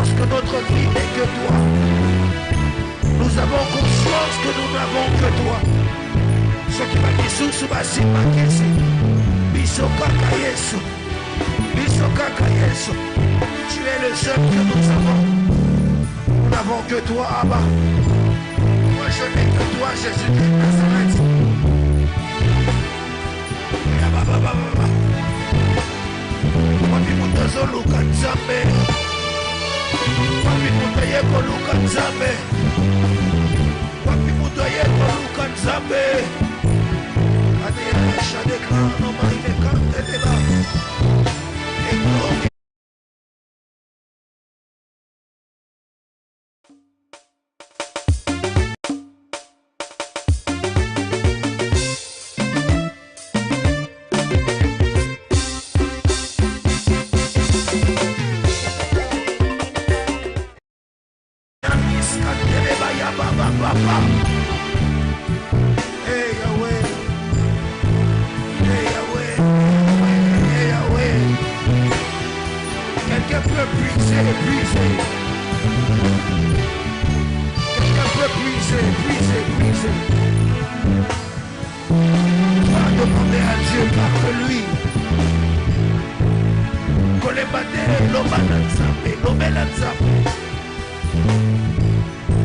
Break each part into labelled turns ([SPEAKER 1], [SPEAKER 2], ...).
[SPEAKER 1] conscience que notre vie n'est que toi. Nous avons conscience que nous n'avons que toi. Ce qui m'a dit sous Bassi Makesi. Biso Kaka Yesu. Biso Kaka Yesu. Tu es le seul que nous avons. Nous n'avons que toi, Abba. Moi je n'ai que toi, Jésus-Christ de Nazareth. Wapi mutazo luka nzambe. Wapi mutayeko luka nzambe. Wapi mutayeko luka nzambe. Ade ya shadeka no maile kantelela. Ekloke.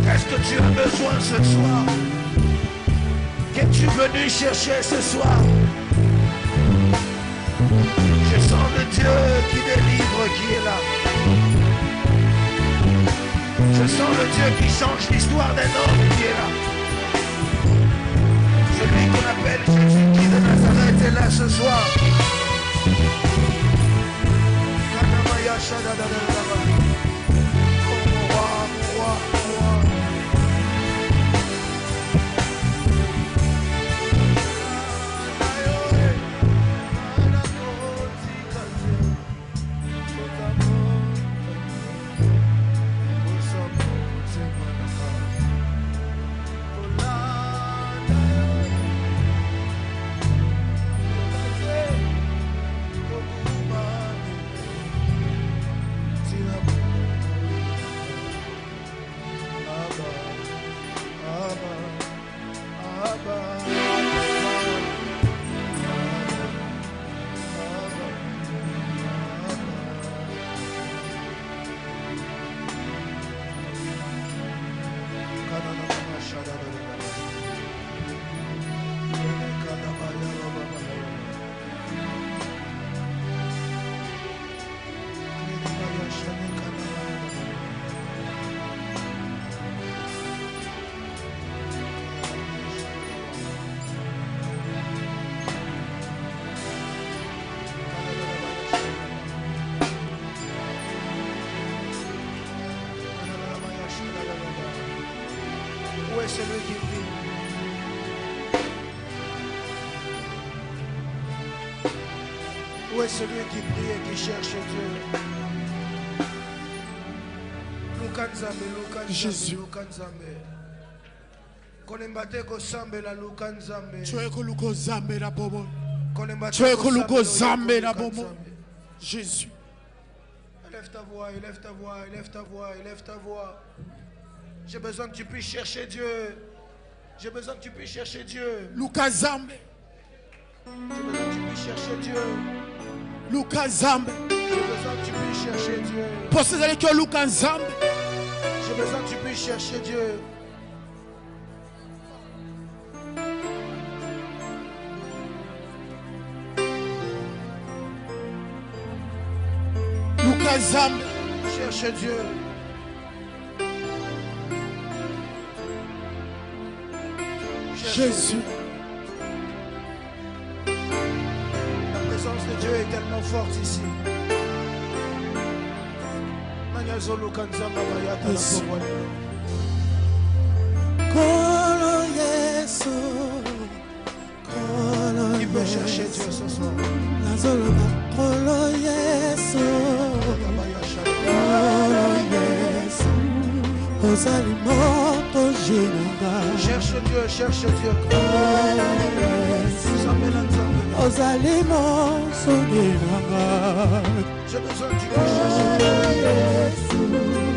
[SPEAKER 1] Qu'est-ce que tu as besoin ce soir? Qu'es-tu venu chercher ce soir? Je sens le Dieu qui délivre qui est là. Je sens le Dieu qui change l'histoire d'un homme qui est là. Celui qu'on appelle Jésus-Christ de Nazareth est là ce soir. Celui qui prie. Où est celui qui prie et qui cherche Dieu? Jésus.
[SPEAKER 2] Jésus.
[SPEAKER 1] Élève ta voix, élève ta voix, élève ta voix, élève ta voix. J'ai besoin que tu puisses chercher Dieu. J'ai besoin que tu puisses chercher Dieu.
[SPEAKER 2] Lukazambe.
[SPEAKER 1] J'ai besoin que tu puisses chercher Dieu.
[SPEAKER 2] Lukazambe.
[SPEAKER 1] J'ai besoin que tu puisses chercher Dieu.
[SPEAKER 2] Possédez que Lukazambe.
[SPEAKER 1] J'ai besoin que tu puisses chercher Dieu.
[SPEAKER 2] Lukazambe.
[SPEAKER 1] Cherche Dieu.
[SPEAKER 2] Jésus.
[SPEAKER 1] La présence de Dieu est tellement forte ici. Il peut chercher Dieu ce soir. Cherche Dieu, cherche Dieu. J'ai besoin que tu me cherches Dieu.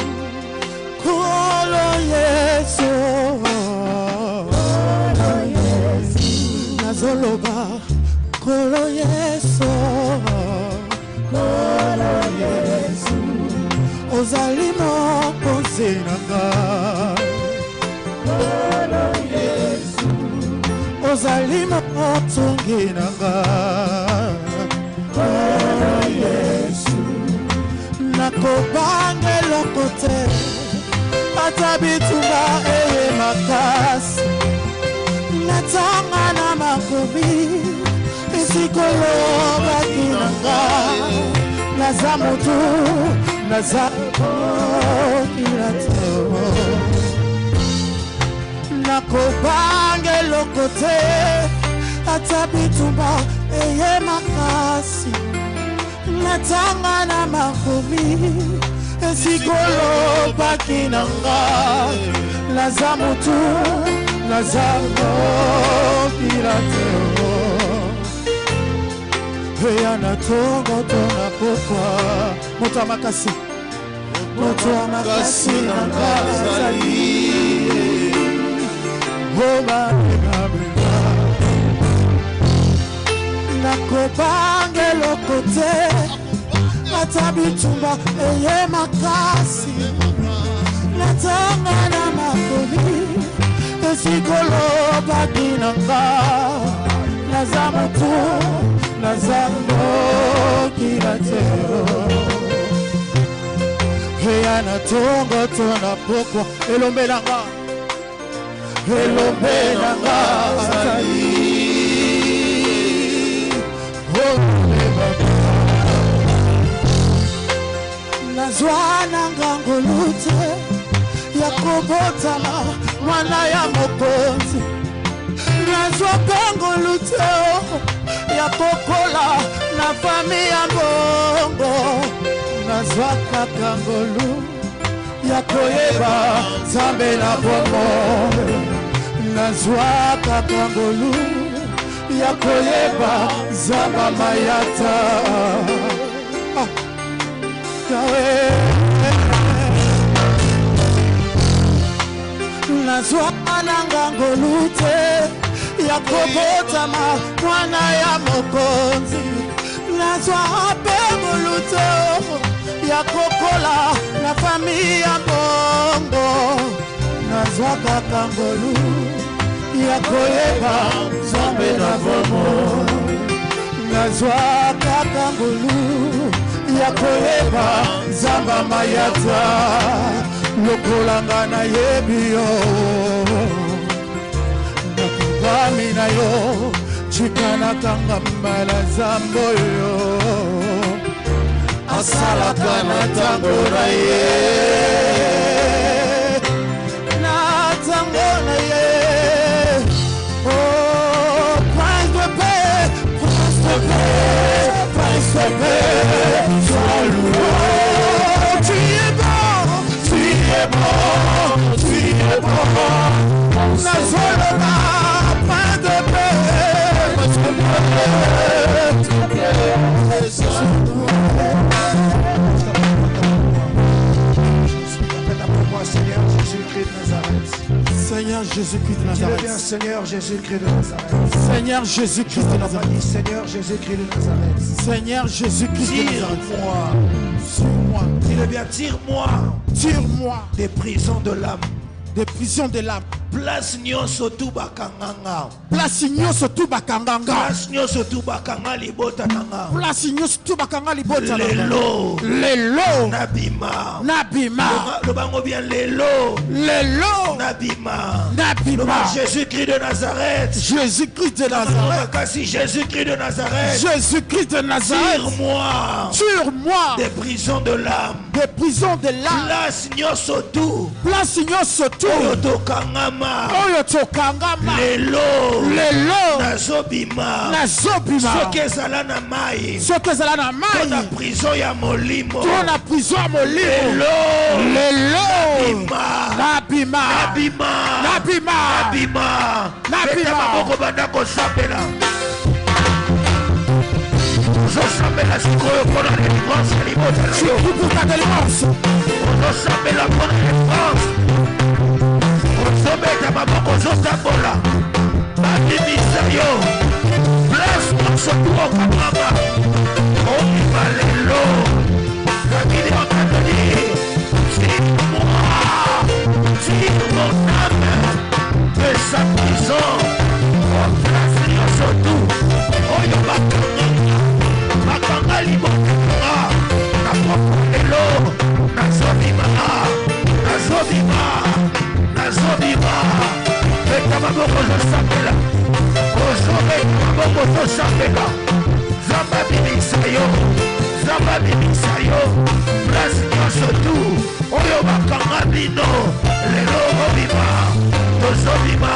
[SPEAKER 2] ozali mokonzi na ngai ozali motongi na ngai nakobanga eloko te ata bitumba eye makasi natanga na makomi esikolobaki na ngai naza motu naza okila te nakobanga eloko te ata bitumba eye makasi natanga na makomi esikolobaki na ngai naza motu naza okila te eya na tongo tona pokwa moto makasi na ngai azali nakobanga eloko te ata bitumba eye makasi natanga na makomi esikolobaki na ngai naza motu naza okila te eya na tongo tona pokwa elombe na ngai elombe na ngai azali nazwa na ngangolu te ya kobotama mwana ya mokonzi nazwa pengolu te ya kokola na fami ya mbongo nazwa kaka ngolu ya koyeba Nzambe na bomoi nazwa kaka ngolu ya koyeba Nzamba mayata nazwa na ngangolu te ya kobotama mwana ya mokonzi nazwa pengolu te ya kokola na fami ya bongo nazwa kaka ngolu ya koyeba Nzambe na bomoi nazwa kaka ngolu ya koyeba Nzamba mayata lokolanga na yebi yo nakubami na yo chikanakanga mbala Nzambe yo asalaka na tango na ye na tango na ye oh prince de paix prince de paix prince de paix sois loué tu es bon tu es bon tu es bon nazoloba prince de paix prince de paix
[SPEAKER 1] Seigneur Jésus-Christ de Nazareth.
[SPEAKER 2] Seigneur Jésus-Christ de Nazareth.
[SPEAKER 1] Bien, Seigneur Jésus-Christ de Nazareth.
[SPEAKER 2] Seigneur Jésus-Christ de Nazareth.
[SPEAKER 1] Seigneur Jésus-Christ de Nazareth.
[SPEAKER 2] Seigneur Jésus-Christ de Nazareth.
[SPEAKER 1] Tire-moi.
[SPEAKER 2] Tire-moi.
[SPEAKER 1] Dis-le bien, tire-moi.
[SPEAKER 2] Tire-moi
[SPEAKER 1] des prisons de l'âme.
[SPEAKER 2] Des prisons de l'âme.
[SPEAKER 1] Place nyonso tu bakanganga.
[SPEAKER 2] Place nyonso tu bakanganga.
[SPEAKER 1] Place nyonso tu bakanga libota nanga.
[SPEAKER 2] Place nyonso tu bakanga libota nanga.
[SPEAKER 1] Lelo.
[SPEAKER 2] Lelo.
[SPEAKER 1] Nabima.
[SPEAKER 2] Nabima.
[SPEAKER 1] Le bango bien lelo.
[SPEAKER 2] Lelo.
[SPEAKER 1] Nabima.
[SPEAKER 2] Nabima.
[SPEAKER 1] Jésus-Christ de Nazareth.
[SPEAKER 2] Jésus-Christ de Nazareth.
[SPEAKER 1] Kasi Jésus-Christ de Nazareth.
[SPEAKER 2] Jésus-Christ de Nazareth.
[SPEAKER 1] Tire-moi.
[SPEAKER 2] Tire-moi.
[SPEAKER 1] Des prisons de l'âme.
[SPEAKER 2] Des prisons de l'âme.
[SPEAKER 1] Place nyonso tu.
[SPEAKER 2] Place nyonso tu.
[SPEAKER 1] Tokangama.
[SPEAKER 2] Oyo tokangama.
[SPEAKER 1] Lelo.
[SPEAKER 2] Lelo.
[SPEAKER 1] Nazobima.
[SPEAKER 2] Nazobima.
[SPEAKER 1] Soki ezala na mai.
[SPEAKER 2] Soki ezala na mai.
[SPEAKER 1] Tona prison ya molimo.
[SPEAKER 2] Tona prison ya molimo.
[SPEAKER 1] Lelo.
[SPEAKER 2] Lelo.
[SPEAKER 1] Nabima.
[SPEAKER 2] Nabima.
[SPEAKER 1] Nabima.
[SPEAKER 2] Nabima.
[SPEAKER 1] Nabima. Maboko banda kosambela. Ozosambela sikoyo mpona délivrance ya libota na yo.
[SPEAKER 2] Pour ta délivrance.
[SPEAKER 1] Ozosambela mpona délivrance. Ozobeta maboko ozotambola. Babimisa yo. Place nyonso tu okangama. Obima lelo. Kabili okatoli. tosambela zamba bimisa yo place nyonso tu oyo bakanga bino lelo obima tozobima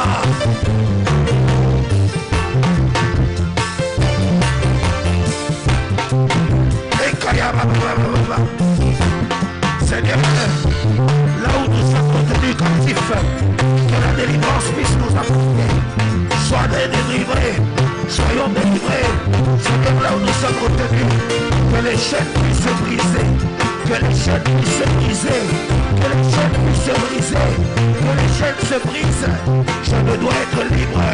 [SPEAKER 1] ekaya babababa Seigneur, là où nous sommes tenus captifs, que la délivrance puisse nous apporter. Sois délivrés, soyons délivrés. Seigneur, là où nous sommes retenus, que les chaînes puissent se briser, que les chaînes puissent se briser, que les chaînes puissent se briser, que les chaînes se brisent. Je ne dois être libre.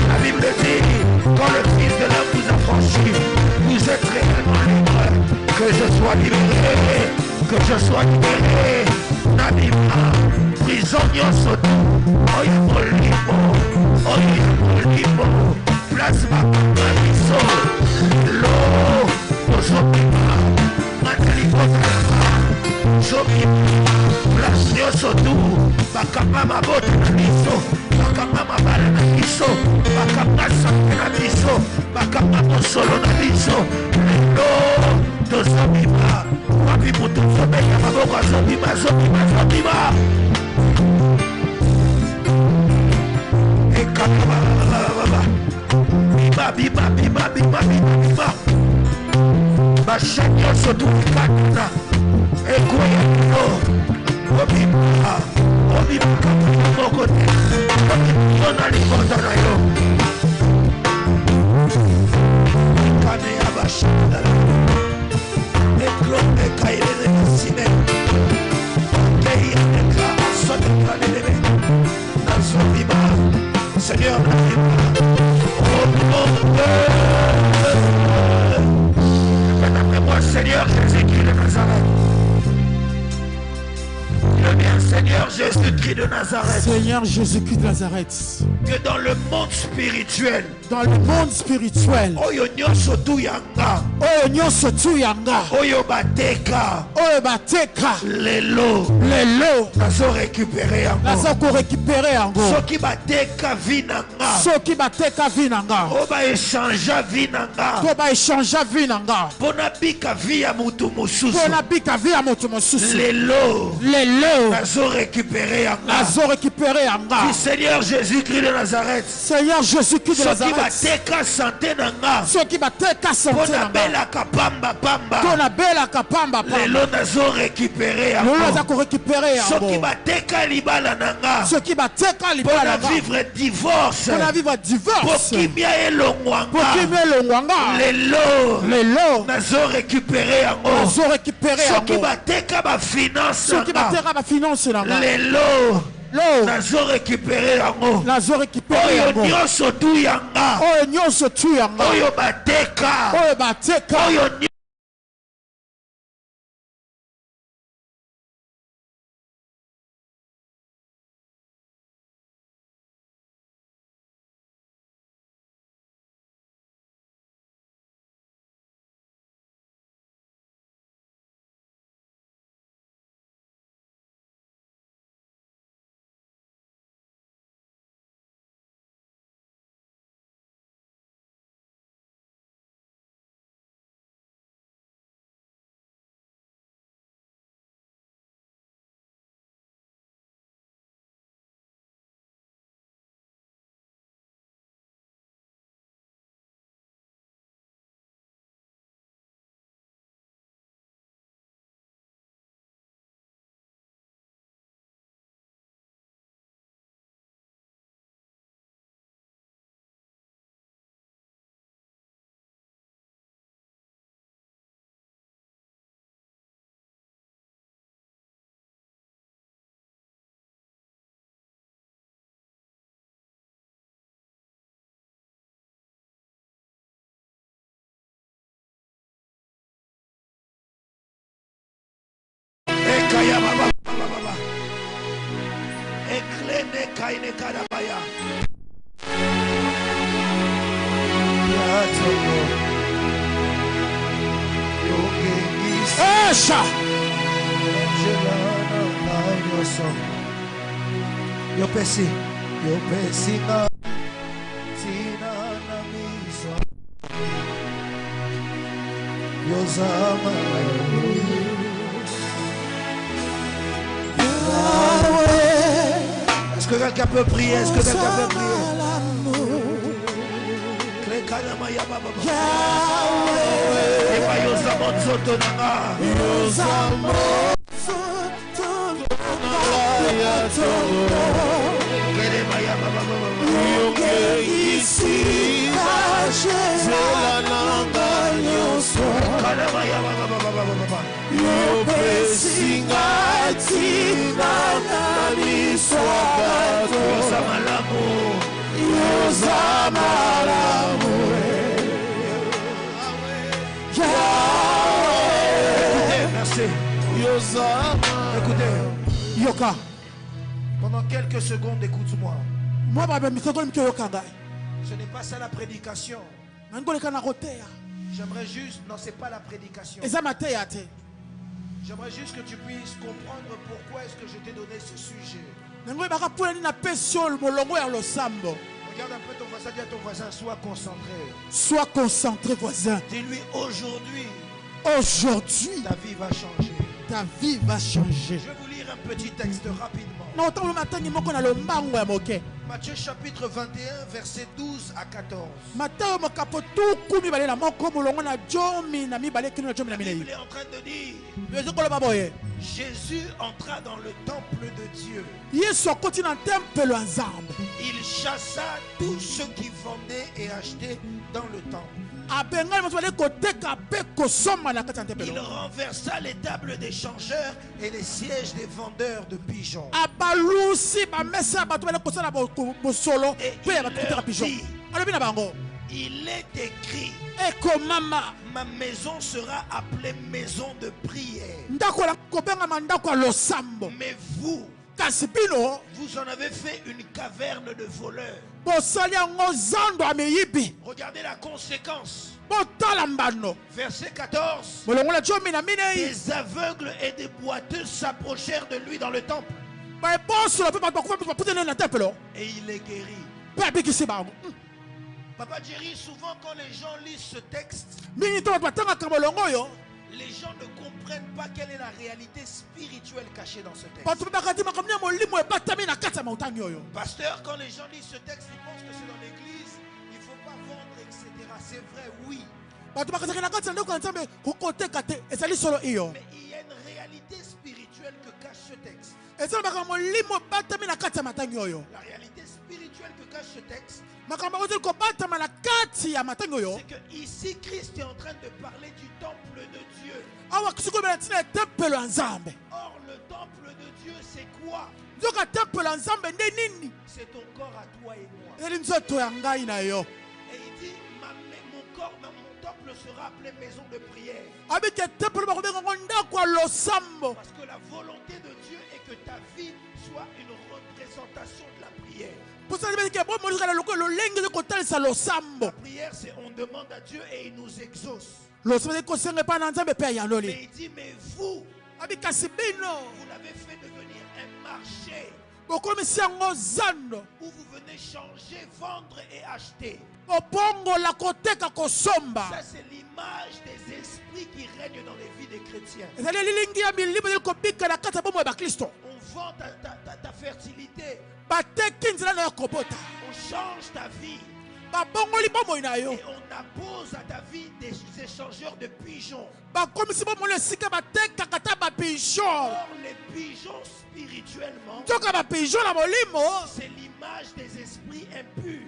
[SPEAKER 1] La Bible dit, quand le Fils de l'homme vous a franchi, vous êtes réellement libre. Que je sois libéré. Que je sois libéré, Nabima, prisonnier soto, oye molimo, plasma mamiso, lo, osopima, matelikotama, sopima, plasio soto, bakama mabote na miso, bakama mabala na miso, bakama sante na miso, bakama mosolo na miso, lo, tosopima, wapi mutu someka maboko azobima ekababa bima bashani nyonso tukikatana ekoyano obima moko te obima na libota na yo kane ya bashandala Eklome kailele sine Keia neka asode kalelebe Nazobima Seigneur Faites moi Seigneur Jésus-Christ de Nazareth. Le bien Seigneur Jésus-Christ de Nazareth.
[SPEAKER 2] Seigneur Jésus-Christ de Nazareth.
[SPEAKER 1] Que dans le monde spirituel.
[SPEAKER 2] Dans le monde spirituel.
[SPEAKER 1] Oyo nyonso tu yanga. Oyo bateka. Lelo. Nazo récupérer yango. Soki bateka vinanga. Oba échangea vinanga. Pona bika via mutu mususu. Lelo. Nazo récupérer yango. Seigneur Jésus-Christ de Nazareth.
[SPEAKER 2] Seigneur Jésus-Christ de Nazareth.
[SPEAKER 1] Bateka santé nanga. Pona bela kapamba. Lelo nazo récupérer yango. Soki bateka libala nanga. Pona vivre divorce. Pokimia elongwanga. Lelo nazo récupérer yango. Soki bateka ba finance nanga. Lelo nazo récupérer yango. Oyo nyonso tu yanga. Oyo bateka. Oyo Eklene kaine karabaya.
[SPEAKER 2] Esha.
[SPEAKER 1] Yo pesi na tina na miso. Est-ce que quelqu'un peut prier? Est-ce que quelqu'un peut prier? Merci. Écoutez,
[SPEAKER 2] Yoka.
[SPEAKER 1] Pendant quelques secondes, écoute-moi.
[SPEAKER 2] Moi,
[SPEAKER 1] Ce n'est pas ça la prédication. J'aimerais juste... Non, c'est pas la prédication. J'aimerais juste que tu puisses comprendre pourquoi est-ce que je t'ai donné ce sujet. Regarde un peu ton voisin, dis à ton voisin, sois concentré.
[SPEAKER 2] Sois concentré, voisin.
[SPEAKER 1] Dis-lui aujourd'hui,
[SPEAKER 2] ta
[SPEAKER 1] vie va changer.
[SPEAKER 2] Ta vie va changer.
[SPEAKER 1] Je vais vous lire un petit texte rapidement. Matthieu chapitre 21, verset 12 à 14. La Bible est en train de dire, Jésus entra dans le temple de Dieu. Il chassa tous ceux qui vendaient et achetaient dans le temple. Il renversa les tables des changeurs et les sièges des vendeurs de pigeons. Et il est écrit, ma maison sera appelée maison de prière. Mais vous, vous en avez fait une caverne de voleurs. Regardez la conséquence. Verset 14. Des aveugles et des boiteux s'approchèrent de lui dans le temple. Et il les guérit. Papa Jerry, souvent quand les gens lisent ce texte, les gens ne comprennent pas quelle est la réalité spirituelle cachée dans ce texte. Pasteur, quand les gens lisent ce texte, ils pensent que c'est dans l'église, il ne faut pas vendre, etc. C'est vrai, oui. Mais il y a une réalité spirituelle que cache ce texte. La réalité spirituelle que cache ce texte, c'est que ici Christ est en train de parler du temple de Dieu. Or le temple de Dieu c'est quoi? C'est ton corps à toi et moi. Et il dit mon temple sera appelé maison de prière. Parce que la volonté de Dieu est que ta vie soit une représentation de la prière. La prière, c'est on demande à Dieu et il nous exauce. Mais il dit, mais vous l'avez fait devenir un marché où vous venez changer, vendre et acheter. Ça, c'est l'image des esprits qui règnent dans les vies des chrétiens. On vend ta fertilité. On change ta vie. Et on appose à ta vie des échangeurs de pigeons. Or les pigeons spirituellement, c'est l'image des esprits impurs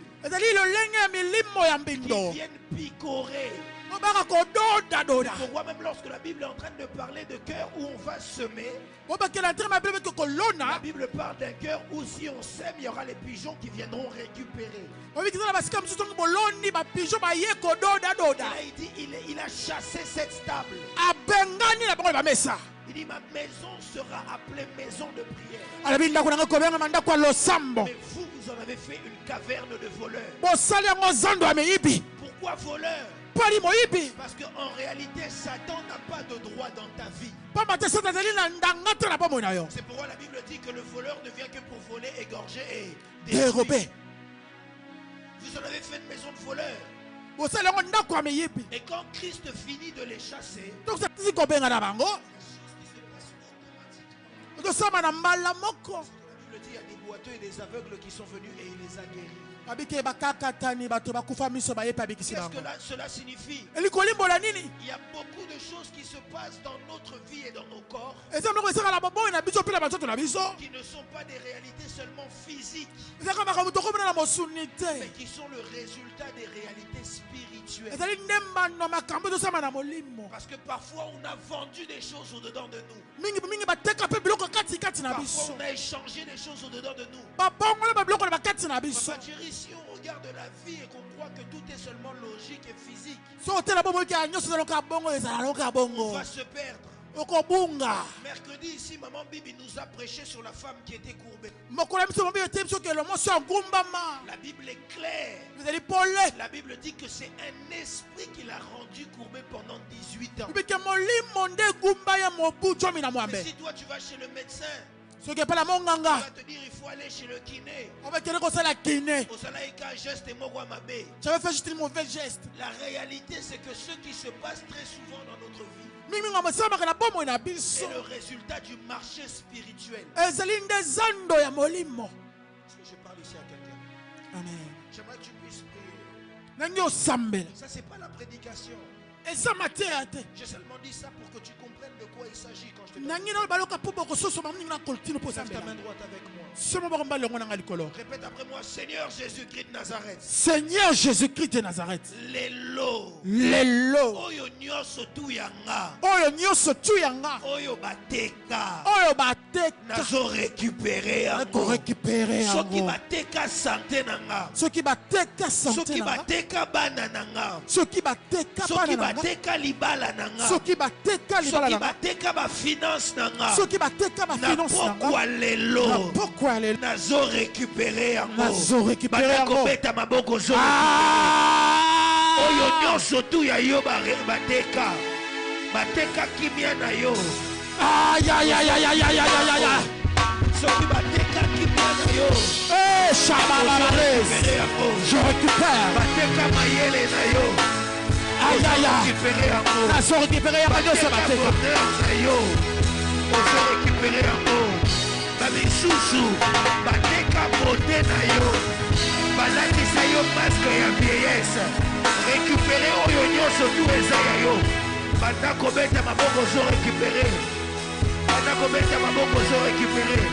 [SPEAKER 1] qui viennent picorer. Pourquoi même lorsque la Bible est en train de parler de cœur où on va semer, la Bible parle d'un cœur où si on sème, il y aura les pigeons qui viendront récupérer. Et là, il dit, il a chassé cette stable. Il dit, ma maison sera appelée maison de prière. Mais vous, vous en avez fait une caverne de voleurs. Pourquoi voleurs? Parce qu'en réalité, Satan n'a pas de droit dans ta vie. C'est pourquoi la Bible dit que le voleur ne vient que pour voler, égorger et dérober. Vous en avez fait une maison de voleurs. Et quand Christ finit de les chasser,
[SPEAKER 2] il dit, il
[SPEAKER 1] y a des boiteux et des aveugles qui sont venus et il les a guéris.
[SPEAKER 2] Qu'est-ce
[SPEAKER 1] que cela signifie? Il y a beaucoup de choses qui se passent dans notre vie et dans nos corps qui ne sont pas des réalités seulement physiques, mais qui sont le résultat des réalités spirituelles. Parce que parfois on a vendu des choses au-dedans de nous. Parfois on a échangé des choses au-dedans de nous. Papa Thierry, si on regarde la vie et qu'on croit que tout est seulement logique et physique, on va se perdre. Mercredi ici, Maman Bibi nous a prêché sur la femme qui était courbée. La Bible est claire. La Bible dit que c'est un esprit qui l'a rendu courbée pendant 18 ans. Mais si toi tu vas chez le médecin, il va te dire il faut aller chez le kiné. La réalité c'est que ce qui se passe très souvent dans notre vie, c'est le résultat du marché spirituel. Est-ce que je parle ici à quelqu'un?
[SPEAKER 2] Amen.
[SPEAKER 1] J'aimerais que tu puisses prier. Ça c'est pas la prédication. J'ai seulement dit ça pour que tu comprennes de quoi il s'agit quand je te dis. Lève ta main droite avec moi. Répète après moi, Seigneur Jésus-Christ de Nazareth.
[SPEAKER 2] Seigneur Jésus-Christ de Nazareth.
[SPEAKER 1] Lelo. Oyo nyoso tuyanga. Oyo bateka. Nazo récupérer ango. Soki bateka santé nanga. Soki bateka bana nanga. Soki bateka libala nanga. Soki bateka ba finance nanga. Pourquoi lelo? Nazo récupérer ango. Batako beta maboko zo. Oyo nyonso tu ya yo bateka. Bateka kimia na yo.
[SPEAKER 2] Aïe aïe aïe aïe aïe aïe aïe aïe.
[SPEAKER 1] Soki bateka kimia na yo.
[SPEAKER 2] Eh Shabalabales. Je récupère.
[SPEAKER 1] Bateka mayele na yo.
[SPEAKER 2] Aïe aïe aïe. Nazo récupérer ango so bateka.
[SPEAKER 1] Na yo. Ozo récupérer ango. Babisusu bateka beauté na yo. Balakisa yo masque ya vieillesse. Récupérer oyo nyonso tu eza ya yo. Batako beta maboko zo récupérer. Batako beta maboko zo récupérer.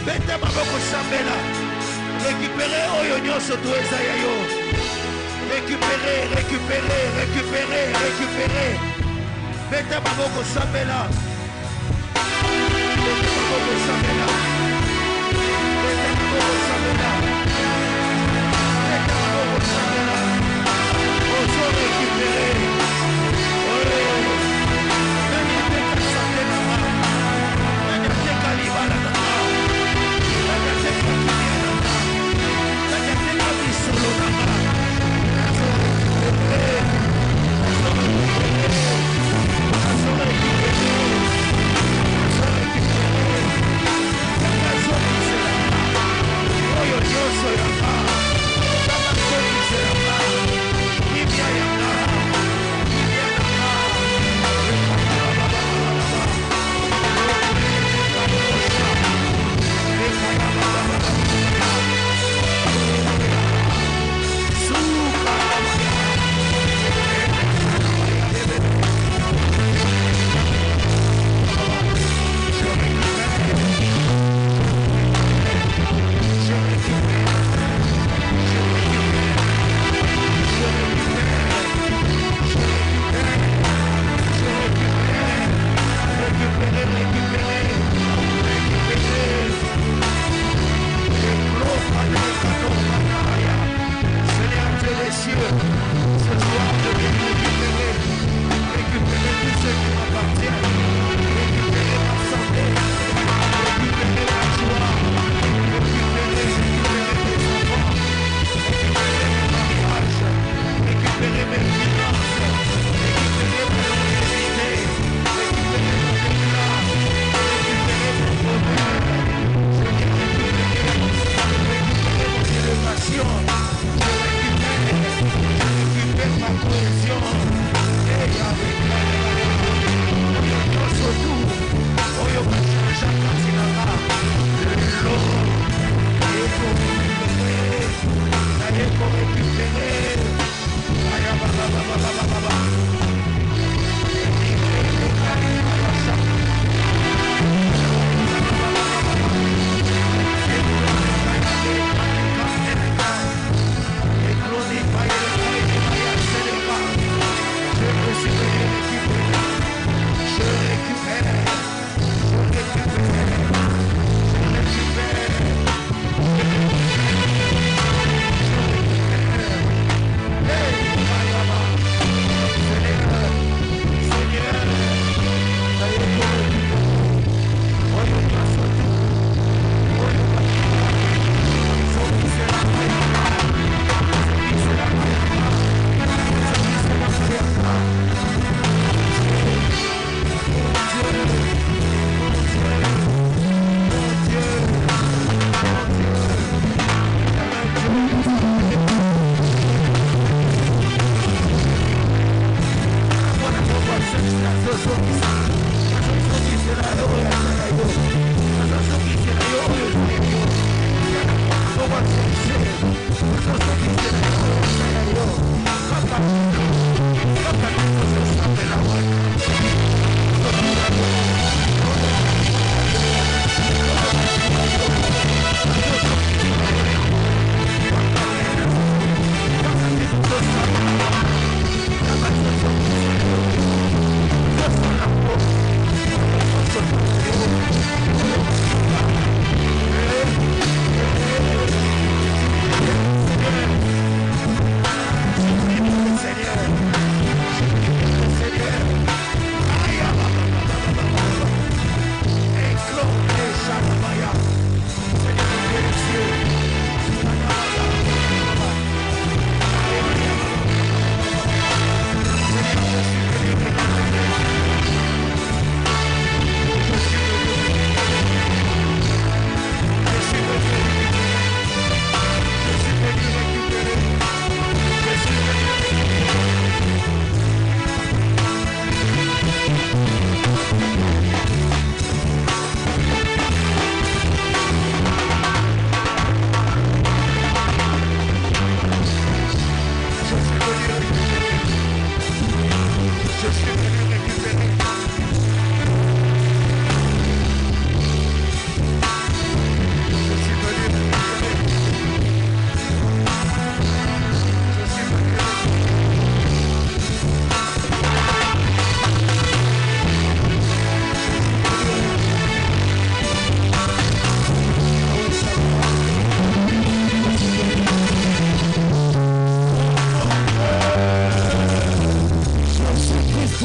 [SPEAKER 1] Beta maboko sambela. Récupérer oyo nyonso tu eza ya yo. Récupérer. Beta maboko sambela. Beta maboko sambela. Beta maboko sambela. Beta maboko sambela. Ozo récupérer. Nani teka santé nanga. Nani teka libala nanga. Nani teka kimia nanga. Nani teka bisolo nanga. Ozo récupérer.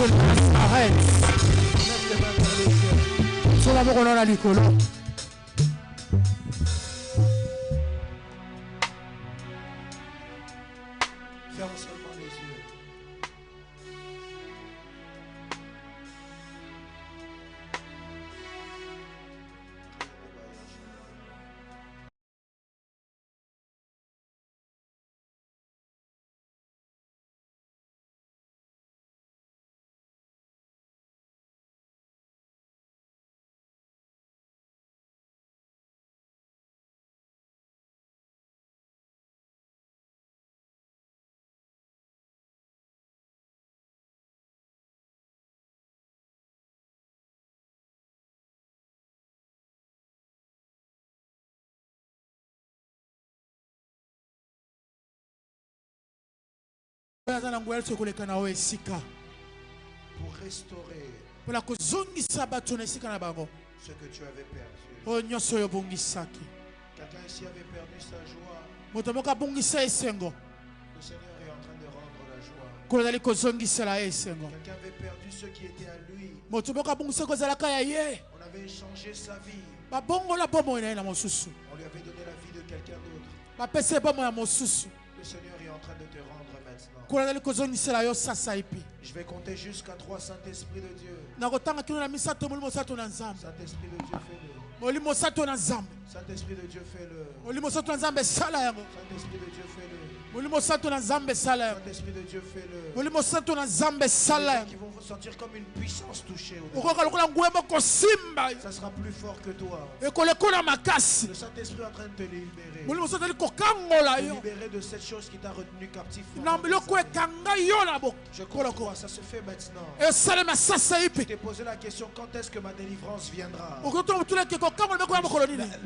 [SPEAKER 2] Jésus de Nazareth.
[SPEAKER 1] Lève tes mains vers le ciel.
[SPEAKER 2] Sur la mort, on a l'icône.
[SPEAKER 1] Ferme seulement les yeux.
[SPEAKER 2] Pour
[SPEAKER 1] restaurer ce que tu avais perdu. Quelqu'un ici avait perdu sa joie. Le Seigneur est en train de rendre la joie. Quelqu'un avait perdu ce qui était à lui. On avait échangé sa vie. On lui avait donné la vie de quelqu'un d'autre. Le Seigneur est en train de te rendre maintenant. Je vais compter jusqu'à 3, Saint-Esprit de Dieu. Saint-Esprit de Dieu, fais-le. Saint-Esprit de Dieu, fais-le. Saint-Esprit de Dieu, fais-le. Saint-Esprit de Dieu, fais-le. Qui vont vous sentir comme une puissance touchée. Ça sera plus fort que toi. Le Saint-Esprit est en train de te libérer. Te libérer de cette chose qui t'a retenu captif. Je crois, ça se fait maintenant. Je t'ai posé la question, quand est-ce que ma délivrance viendra?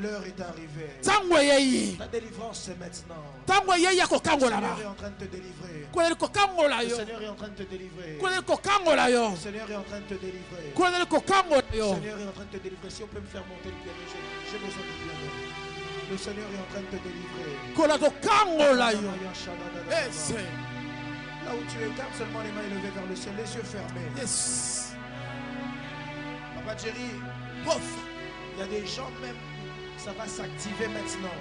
[SPEAKER 1] L'heure est arrivée. Ta délivrance c'est maintenant. Le Seigneur est en train de te délivrer. Le Seigneur est en train de te délivrer. Le Seigneur est en train de te délivrer. Le Seigneur est en train de te délivrer. Si on peut me faire monter le piano, j'ai besoin de piano. Le Seigneur est en train de te délivrer. Là où tu es, garde seulement les mains élevées vers le ciel, les yeux fermés.
[SPEAKER 2] Yes.
[SPEAKER 1] Papa Jerry, il y a des gens même, ça va s'activer maintenant.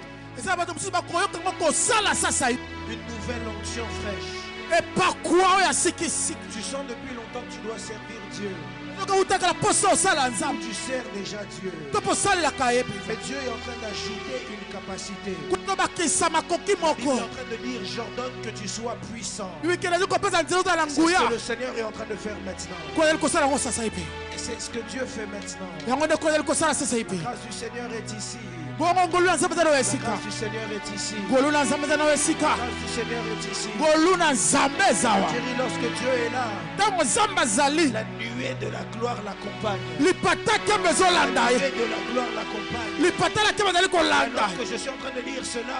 [SPEAKER 1] Une nouvelle onction fraîche. Tu sens depuis longtemps que tu dois servir Dieu. Tu sers déjà Dieu. Mais Dieu est en train d'ajouter une capacité. Il est en train de dire, j'ordonne que tu sois puissant. C'est ce que le Seigneur est en train de faire maintenant. Et c'est ce que Dieu fait maintenant. La grâce du Seigneur est ici. La grâce du Seigneur est ici. La grâce du Seigneur est ici. Thierry, lorsque Dieu est là, la nuée de la gloire l'accompagne. La nuée de la gloire l'accompagne. Alors que je suis en train de lire cela,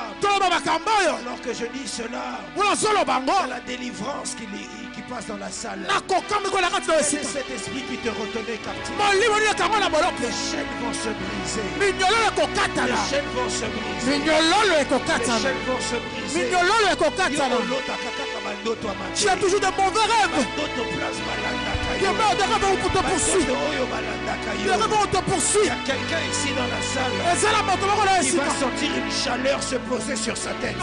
[SPEAKER 1] alors que je lis cela, il y a la délivrance qui passe dans la salle. Quel est cet esprit qui te retenait captif? Les chaînes vont se briser. Les chaînes vont se briser. Les chaînes vont se briser.
[SPEAKER 2] Tu as toujours de mauvais rêves. Des rêves où on te poursuit. Des rêves où on te poursuit.
[SPEAKER 1] Il y a quelqu'un ici dans la salle qui va sentir une chaleur se poser sur sa tête.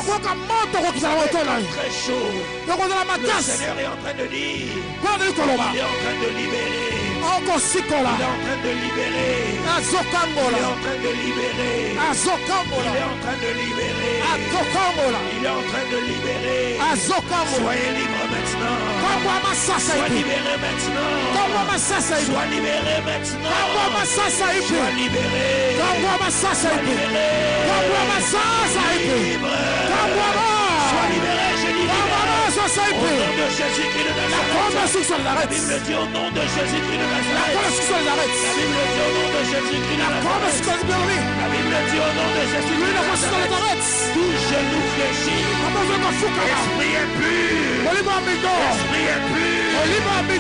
[SPEAKER 1] Très chaud. Le Seigneur est en train de dire, il est en train de libérer. Il est en train de libérer. Il est en train de libérer. Il est en train de libérer. Il est en train de libérer. Soyez libres maintenant. Sois libéré maintenant. Sois libéré maintenant. Sois libéré. Sois libéré. Libre. Sois libéré, je dis libéré. Au nom de Jésus-Christ de Nazareth. La Bible dit au nom de Jésus-Christ de Nazareth. La Bible dit au nom de Jésus-Christ de Nazareth. La Bible dit au nom de Jésus-Christ de Nazareth. Tout genou fléchi. Esprit impur. Esprit impur.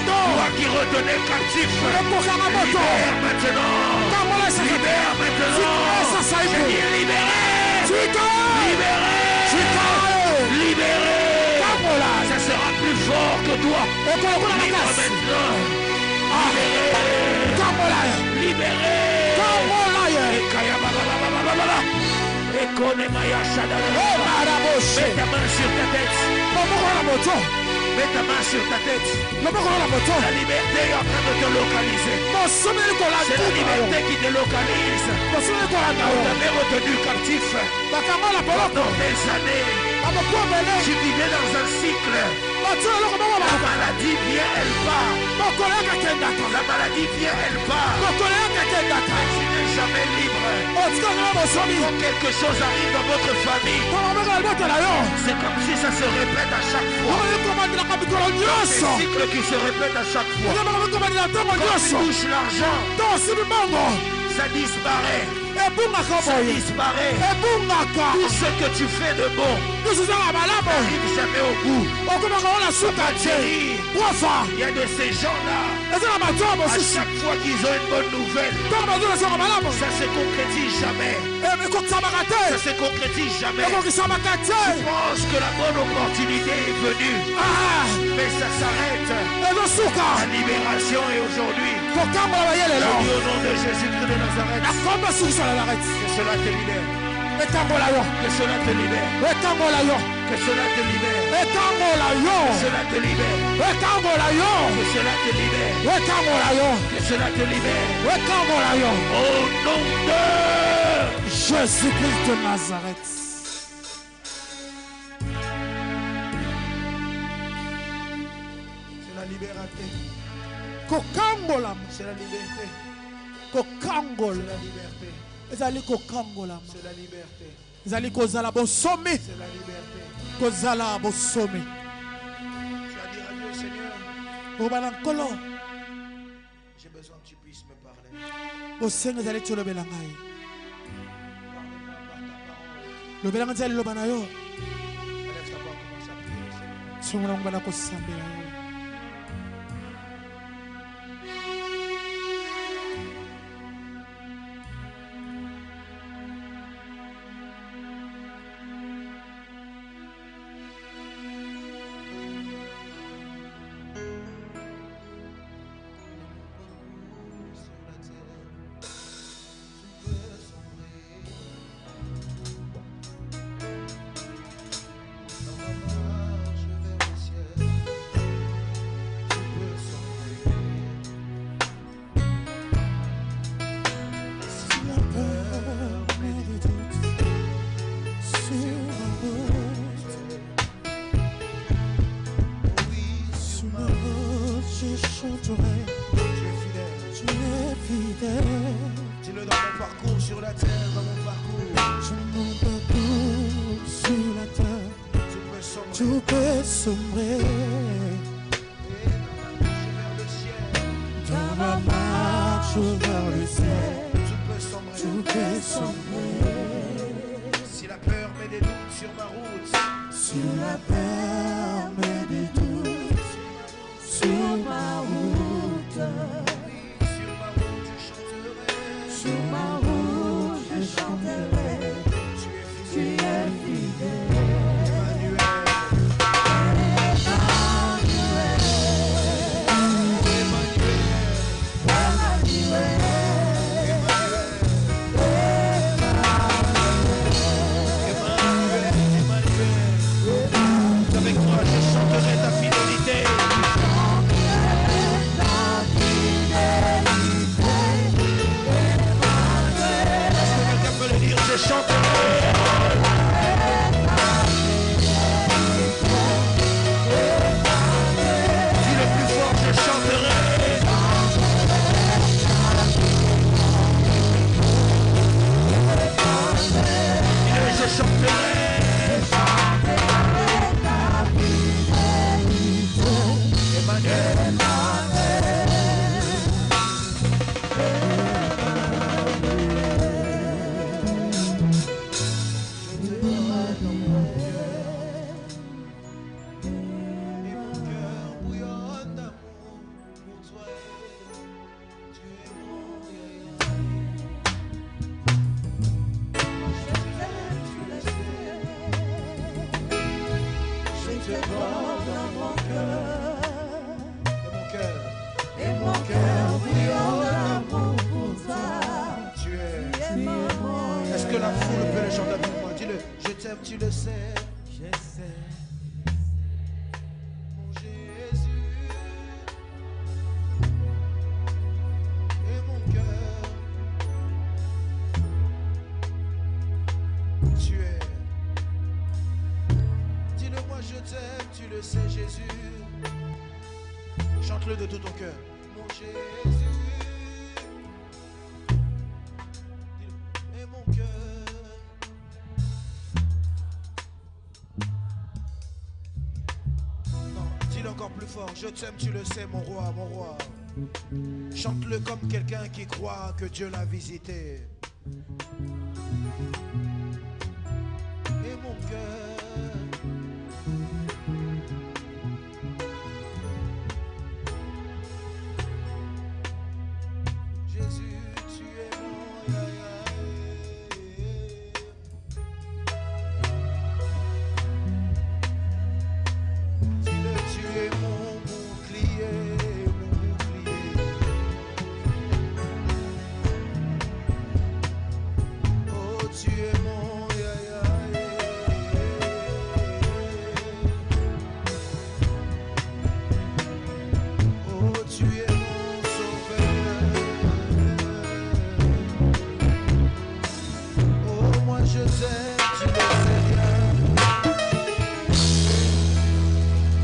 [SPEAKER 1] Toi qui retenais captif. Libère maintenant. Libère maintenant. Je dis libéré. Libéré. Libéré. Ça sera plus fort que toi. Libre maintenant. Libéré. Mets ta main sur ta tête. Mets ta main sur ta tête. La liberté est en train de te localiser. C'est la liberté qui te localise. On t'avait retenu captif pendant des années. Tu vivais dans un cycle. La maladie vient, elle part. La maladie vient, elle part. Tu n'es jamais libre. Quand quelque chose arrive dans votre famille, c'est comme si ça se répète à chaque fois. C'est un cycle qui se répète à chaque fois. Quand tu touches l'argent, ça disparaît. Ça disparaît. Tout ce que tu fais de bon n'arrive jamais au bout. Il y a de ces gens-là, à chaque fois qu'ils ont une bonne nouvelle, ça se concrétise jamais. Ça se concrétise jamais. Tu penses que la bonne opportunité est venue, mais ça s'arrête. La libération est aujourd'hui. Je dis au nom de Jésus-Christ de Nazareth, que cela te libère. Que cela te libère. Que cela te libère. Que cela te libère. Que cela te libère. Que cela te libère. Au nom de
[SPEAKER 2] Jésus-Christ de Nazareth.
[SPEAKER 1] C'est la liberté.
[SPEAKER 2] C'est
[SPEAKER 1] la liberté.
[SPEAKER 2] C'est
[SPEAKER 1] la liberté.
[SPEAKER 2] ezali kokangola
[SPEAKER 1] C'est la liberté.
[SPEAKER 2] ezali kozala bosomi
[SPEAKER 1] C'est la liberté.
[SPEAKER 2] kozala bosomi
[SPEAKER 1] Tu as dit à Dieu, Seigneur,
[SPEAKER 2] obala nkolo
[SPEAKER 1] j'ai besoin que tu puisses me parler.
[SPEAKER 2] bosenga ezali tolobela ngai
[SPEAKER 1] Parle-moi par ta parole.
[SPEAKER 2] lobela ngai ezali loba na yo
[SPEAKER 1] Élève ta voix, commence à prier, Seigneur.
[SPEAKER 2] songola ngobala kosambela yo
[SPEAKER 1] Dis-le dans mon parcours sur la terre, dans mon parcours.
[SPEAKER 2] sur la terre
[SPEAKER 1] Tu peux sombrer.
[SPEAKER 2] Dans ma marche vers le ciel,
[SPEAKER 1] Tu peux sombrer. Si la peur met des doutes sur ma route,
[SPEAKER 2] si la peur met des doutes sur ma route,
[SPEAKER 1] sur ma route je chanterai.
[SPEAKER 2] tu es fidèle.
[SPEAKER 1] Avec toi je chanterai ta fidélité. Est-ce que quelqu'un peut le dire? Je chanterai. Dis le plus fort, je chanterai. Dis-le, je chanterai. Emmanuel. Et mon cœur bouillonne d'amour pour toi. Tu es mon
[SPEAKER 2] Je te porte dans mon cœur. mon cœur brille d'amour pour toi.
[SPEAKER 1] Tu es.
[SPEAKER 2] mon
[SPEAKER 1] Est-ce que la foule peut le chanter avec moi? Dis-le. Je t'aime, tu le sais.
[SPEAKER 2] Je sais.
[SPEAKER 1] Mon Jésus. Et mon cœur. Tu es. Dis-le moi, je t'aime, tu le sais, Jésus. Chante-le de tout ton cœur. Mon Jésus. Dis-le. Et mon cœur. Non, dis-le encore plus fort. Je t'aime, tu le sais, mon roi, mon roi. Chante-le comme quelqu'un qui croit que Dieu l'a visité. Et mon cœur. Jésus, tu es mon dis-le, tu es mon bouclier, mon bouclier. Oh, tu es mon oh, tu es mon sauveur. Oh, moi je t'aime, tu le sais bien.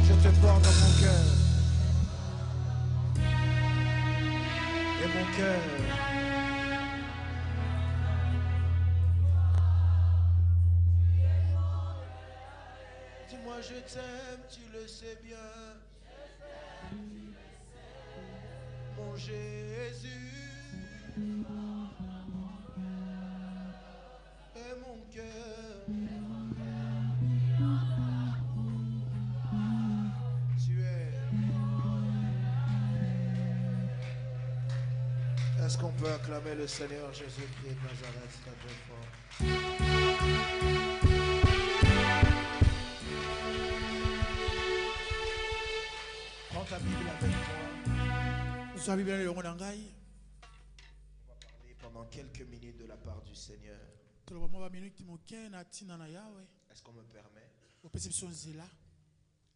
[SPEAKER 1] Je te porte dans mon cœur. Et mon cœur. Dis-moi je t'aime, tu le sais bien. Mon Jésus. Et mon cœur. Tu es. Est-ce qu'on peut acclamer le Seigneur Jésus-Christ de Nazareth très très fort? Prends ta Bible avec moi. On va parler pendant quelques minutes de la part du Seigneur. Est-ce qu'on me permet?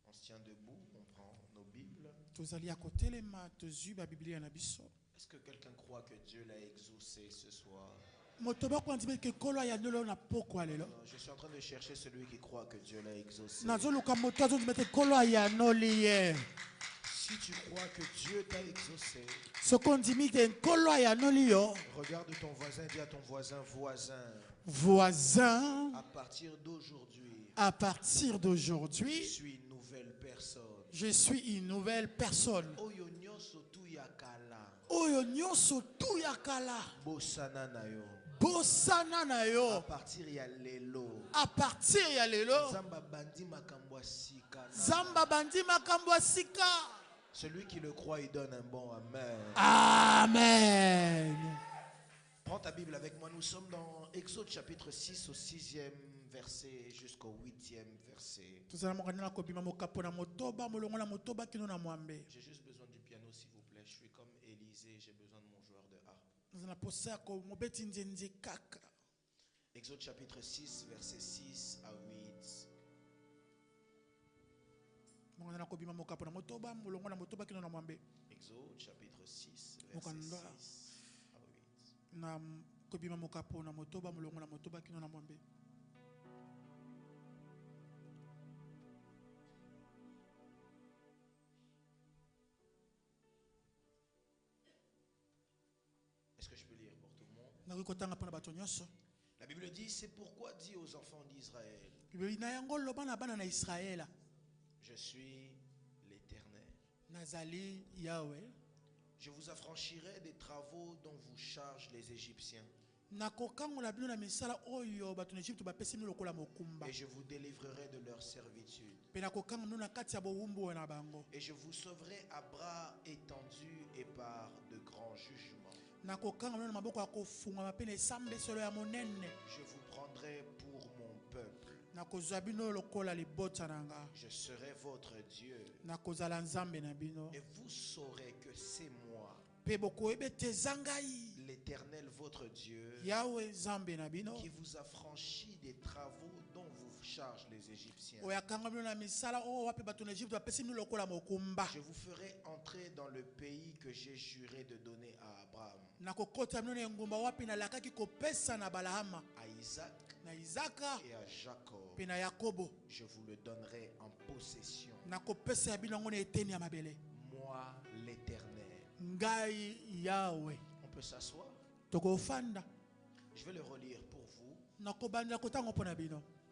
[SPEAKER 1] On se tient debout, on prend nos Bibles. Est-ce que quelqu'un croit que Dieu l'a exaucé ce soir? Non, je suis en train de chercher celui qui croit que Dieu l'a exaucé. Si tu crois que Dieu t'a exaucé, regarde ton voisin, dis à ton voisin, voisin, à partir d'aujourd'hui, je suis une nouvelle personne.
[SPEAKER 2] Je suis une nouvelle personne.
[SPEAKER 1] Bosana na
[SPEAKER 2] yo.
[SPEAKER 1] À partir ya lelo.
[SPEAKER 2] Zamba bandi makambo sika.
[SPEAKER 1] Celui qui le croit, il donne un bon amen.
[SPEAKER 2] Amen.
[SPEAKER 1] Prends ta Bible avec moi. Nous sommes dans Exode chapitre 6 au 6e verset jusqu'au 8e verset. J'ai juste besoin du piano s'il vous plaît. Je suis comme Élisée, j'ai besoin de mon joueur de harpe. Exode chapitre 6 verset 6 à 8. Exode chapitre 6 verset 6 à 8. Est-ce que je peux lire pour tout le monde? La Bible dit, c'est pourquoi dit aux enfants d'Israël, je suis l'Éternel. Je vous affranchirai des travaux dont vous chargent les Égyptiens. Et je vous délivrerai de leur servitude. Et je vous sauverai à bras étendus et par de grands jugements. Je vous prendrai pour mon peuple. Je serai votre Dieu. Et vous saurez que c'est moi, l'Éternel votre Dieu, qui vous a franchi des travaux dont vous chargent les Égyptiens. Je vous ferai entrer dans le pays que j'ai juré de donner à Abraham, à Isaac et à Jacob. Je vous le donnerai en possession. Moi, l'Éternel. On peut s'asseoir. Je vais le relire pour vous.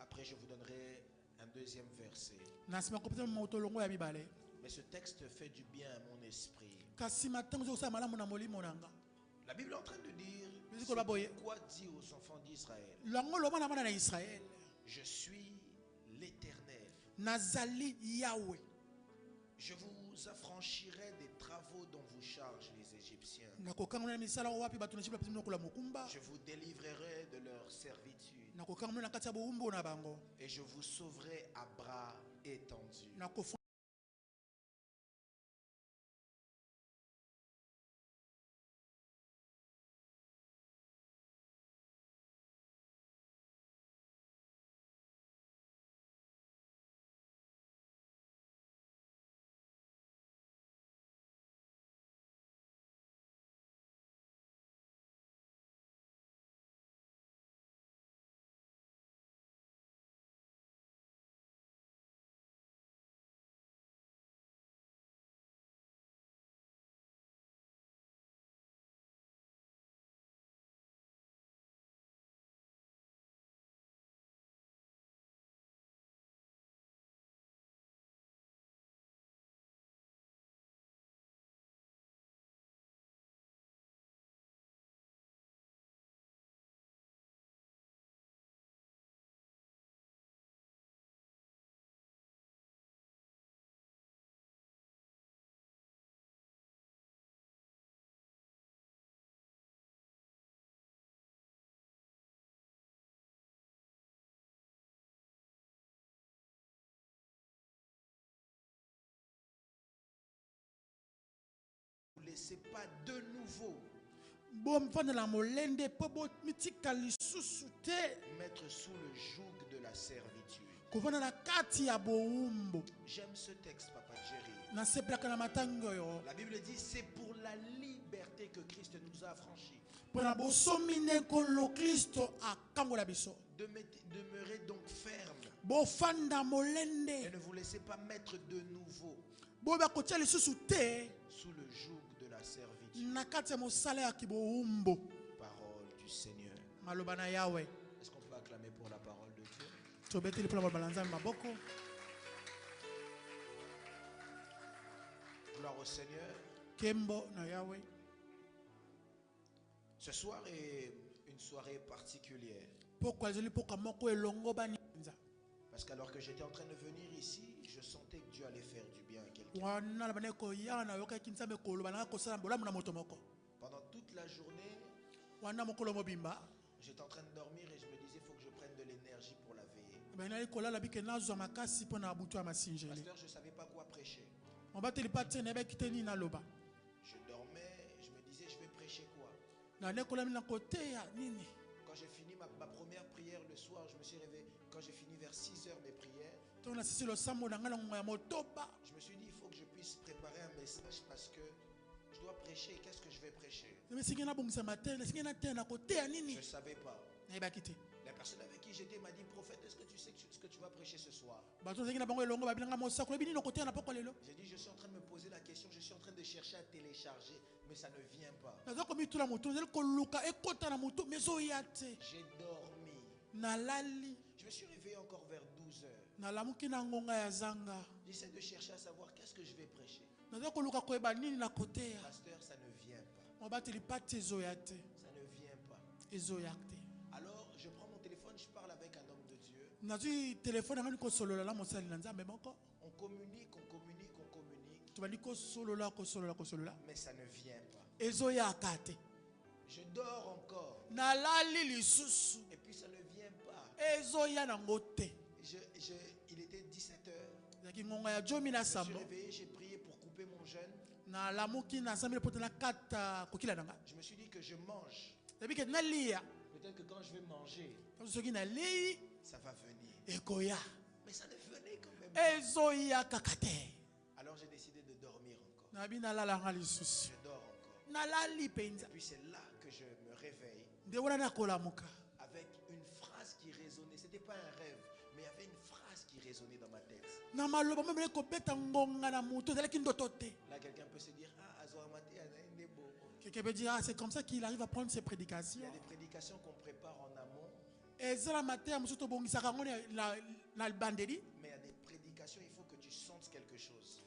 [SPEAKER 1] Après, je vous donnerai un deuxième verset. Mais ce texte fait du bien à mon esprit. La Bible est en train de dire, c'est pourquoi dit aux enfants d'Israël, je suis l'Éternel. Je vous affranchirai des travaux dont vous chargent les Égyptiens. Je vous délivrerai de leur servitude. Et je vous sauverai à bras étendus. Ne laissez pas de nouveau mettre sous le joug de la servitude. J'aime ce texte, Papa Jerry. La Bible dit c'est pour la liberté que Christ nous a affranchis. Demeurez donc ferme et ne vous laissez pas mettre de nouveau sous le joug de la servitude. Parole du Seigneur. Est-ce qu'on peut acclamer pour la parole de Dieu? Gloire au Seigneur. Ce soir est une soirée particulière. Parce qu'alors que j'étais en train de venir ici, je sentais que Dieu allait faire du bien à quelqu'un. Pendant toute la journée, j'étais en train de dormir et je me disais, il faut que je prenne de l'énergie pour la veillée. Pasteur, je ne savais pas quoi prêcher. Je dormais et je me disais, je vais prêcher quoi? Quand j'ai fini ma première prière le soir, je me suis réveillé. Quand j'ai fini vers 6 heures mes prières, je me suis dit, il faut que je puisse préparer un message parce que je dois prêcher. Qu'est-ce que je vais prêcher? Je ne savais pas. La personne avec qui j'étais m'a dit, prophète, est-ce que tu sais ce que tu vas prêcher ce soir? J'ai dit, je suis en train de me poser la question, je suis en train de chercher à télécharger, mais ça ne vient pas. J'ai dormi. Je me suis réveillé encore vers 12 heures. J'essaie de chercher à savoir qu'est-ce que je vais prêcher. Pasteur, ça ne vient pas. Ça ne vient pas. Alors, je prends mon téléphone, je parle avec un homme de Dieu. On communique. Mais ça ne vient pas. Je dors encore. Et puis ça ne vient pas. il était 17h. Je
[SPEAKER 2] Je
[SPEAKER 1] me suis réveillé, j'ai prié pour couper mon jeûne. Je me suis dit que je mange. Peut-être que quand je vais manger, ça va venir. Mais ça ne venait quand même pas. Alors j'ai décidé de dormir encore. Je dors encore. Et puis c'est là que je me réveille avec une phrase qui résonnait. Ce n'était pas un rêve, mais il y avait une phrase qui résonnait dans ma tête. Là, quelqu'un peut se dire, ah, Azoramate,
[SPEAKER 2] quelqu'un peut dire, ah, c'est comme ça qu'il arrive à prendre ses prédications.
[SPEAKER 1] Il y a des prédications qu'on prépare en amont.
[SPEAKER 2] Mais il y
[SPEAKER 1] a des prédications, il faut que tu sentes quelque chose.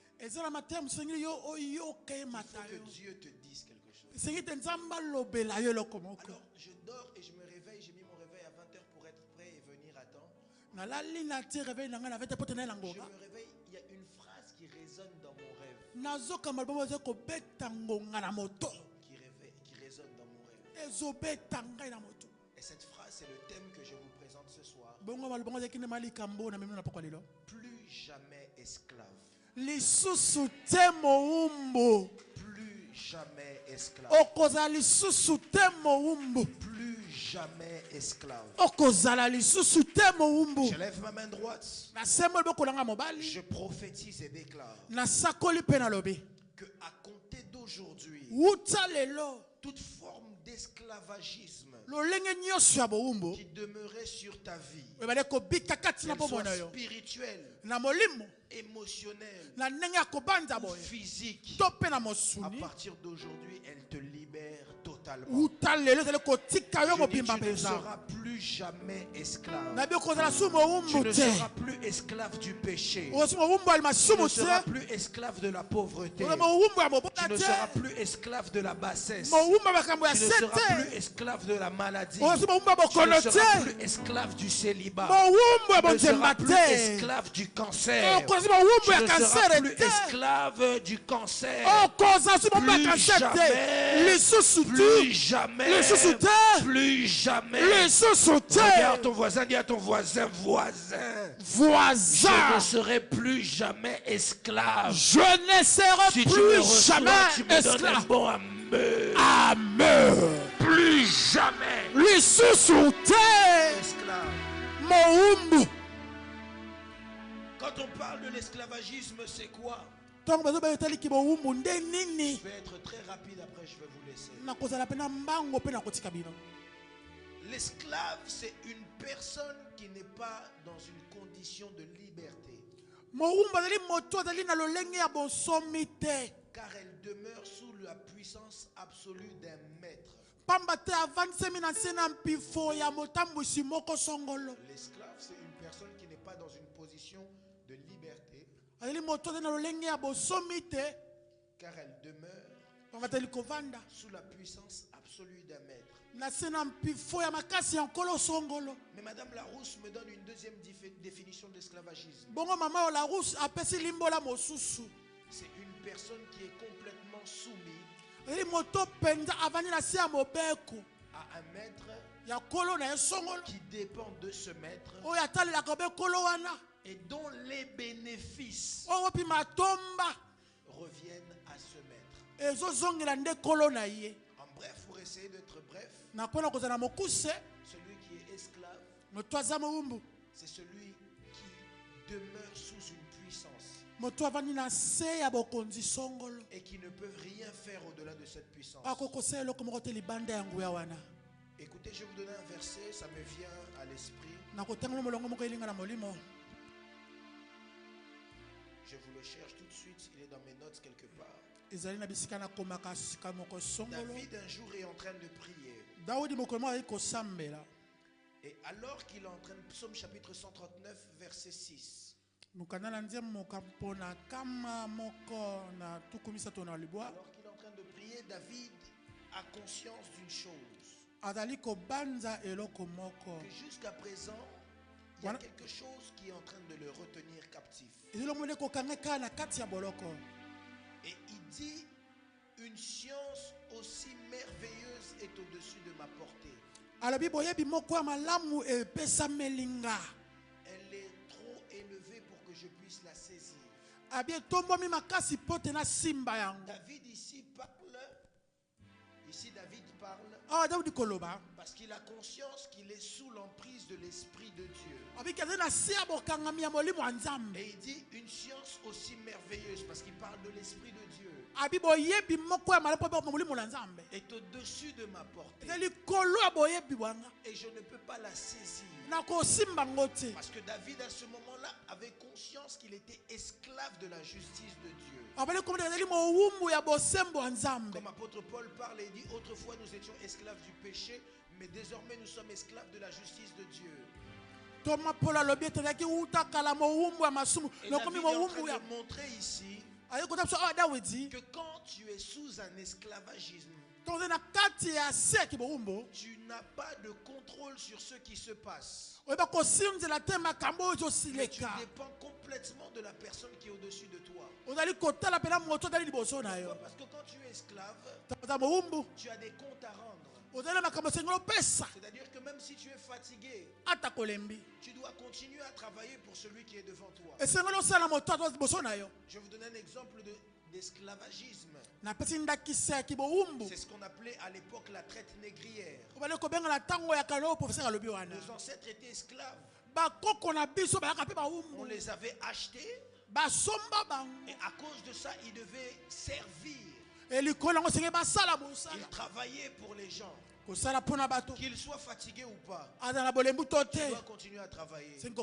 [SPEAKER 2] Il faut
[SPEAKER 1] que Dieu te dise quelque chose. Alors je dors et je me réveille. J'ai mis mon réveil à 20h pour être prêt et venir à temps. Je me réveille, il y a une phrase qui résonne dans mon rêve. Qui résonne dans mon rêve. Et cette phrase, c'est le thème que je vous présente ce soir. Plus jamais esclave. Plus jamais esclave. Plus jamais esclave. Je lève ma main droite. Je prophétise et déclare que à compter d'aujourd'hui, toute forme d'esclavagisme qui demeurait sur ta vie, qu'elle soit spirituelle, émotionnelle ou physique, à partir d'aujourd'hui, elle te libère totalement. Je dis, tu ne seras plus jamais esclave. Tu ne seras plus esclave du péché. Tu ne seras plus esclave de la pauvreté. Tu ne seras plus esclave de la bassesse. Tu ne seras plus esclave de la maladie. Tu ne seras plus esclave du célibat. Tu ne seras plus esclave du cancer. Tu ne seras plus esclave du cancer. Plus jamais. Plus jamais. Regarde ton voisin, dis à ton voisin, je ne serai plus jamais esclave.
[SPEAKER 2] Je ne serai
[SPEAKER 1] si
[SPEAKER 2] plus jamais
[SPEAKER 1] esclave. Un bon amen.
[SPEAKER 2] Amen.
[SPEAKER 1] Plus jamais.
[SPEAKER 2] Esclave.
[SPEAKER 1] Quand on parle de l'esclavagisme, c'est quoi? Je vais être très rapide, après je vais vous laisser. L'esclave, c'est une personne qui n'est pas dans une condition de liberté. Car elle demeure sous la puissance absolue d'un maître. L'esclave, c'est une personne qui n'est pas dans une position de liberté. Car elle demeure sous la puissance absolue d'un maître. Mais Madame Larousse me donne une deuxième définition de l'esclavagisme. C'est une personne qui est complètement soumise à un maître qui dépend de ce maître et dont les bénéfices reviennent à ce maître. En bref, pour essayer d'être bref, celui qui est esclave, c'est celui qui demeure sous une puissance et qui ne peut rien faire au-delà de cette puissance. Écoutez, je vais vous donner un verset, ça me vient à l'esprit. Je vous le cherche tout de suite, il est dans mes notes quelque part. David un jour est en train de prier. Et alors qu'il est en train de, psaume chapitre 139, verset 6. Alors qu'il est en train de prier, David a conscience d'une chose. Que jusqu'à présent, il y a quelque chose qui est en train de le retenir captif. Et il dit, une science aussi merveilleuse est au-dessus de ma portée. Elle est trop David ici parle. Ici, David parle parce qu'il a conscience qu'il est sous l'emprise de l'Esprit de Dieu. Et il dit une science aussi merveilleuse parce qu'il parle de l'Esprit de Dieu est au-dessus de ma portée. Et je ne peux pas la saisir. Parce que David, à ce moment-là, avait conscience qu'il était esclave de la justice de Dieu. Comme apôtre Paul parle et dit, autrefois nous étions esclaves du péché, mais désormais nous sommes esclaves de la justice de Dieu. Et David est en train de montrer ici que quand tu es sous un esclavagisme, tu n'as pas de contrôle sur ce qui se passe. Mais tu dépends complètement de la personne qui est au-dessus de toi. Pourquoi? Parce que quand tu es esclave, tu as des comptes à rendre. C'est-à-dire que même si tu es fatigué, tu dois continuer à travailler pour celui qui est devant toi. Je vais vous donner un exemple d'esclavagisme. C'est ce qu'on appelait à l'époque la traite négrière. Nos ancêtres étaient esclaves. On les avait achetés. Et à cause de ça, ils devaient servir. Ils travaillaient pour les gens. Qu'ils soient fatigués ou pas, tu dois continuer à travailler. Quand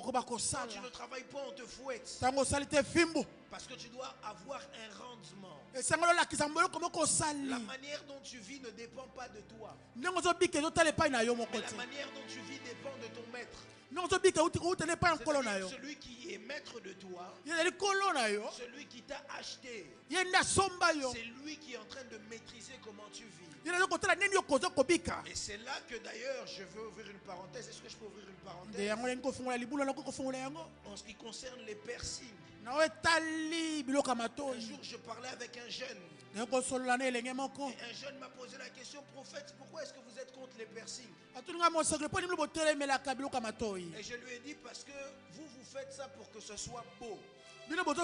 [SPEAKER 1] tu ne travailles pas, on te fouette. Parce que tu dois avoir un rendement. La manière dont tu vis ne dépend pas de toi. Mais la manière dont tu vis dépend de ton maître. Celui qui est maître de toi, celui qui t'a acheté, c'est lui qui est en train de maîtriser comment tu vis. Et c'est là que d'ailleurs je veux ouvrir une parenthèse. Est-ce que je peux ouvrir une parenthèse? En ce qui concerne les piercings. Un jour je parlais avec un jeune. Et un jeune m'a posé la question, prophète, pourquoi est-ce que vous êtes contre les piercings? Et je lui ai dit, parce que vous faites ça pour que ce soit beau. Mais quand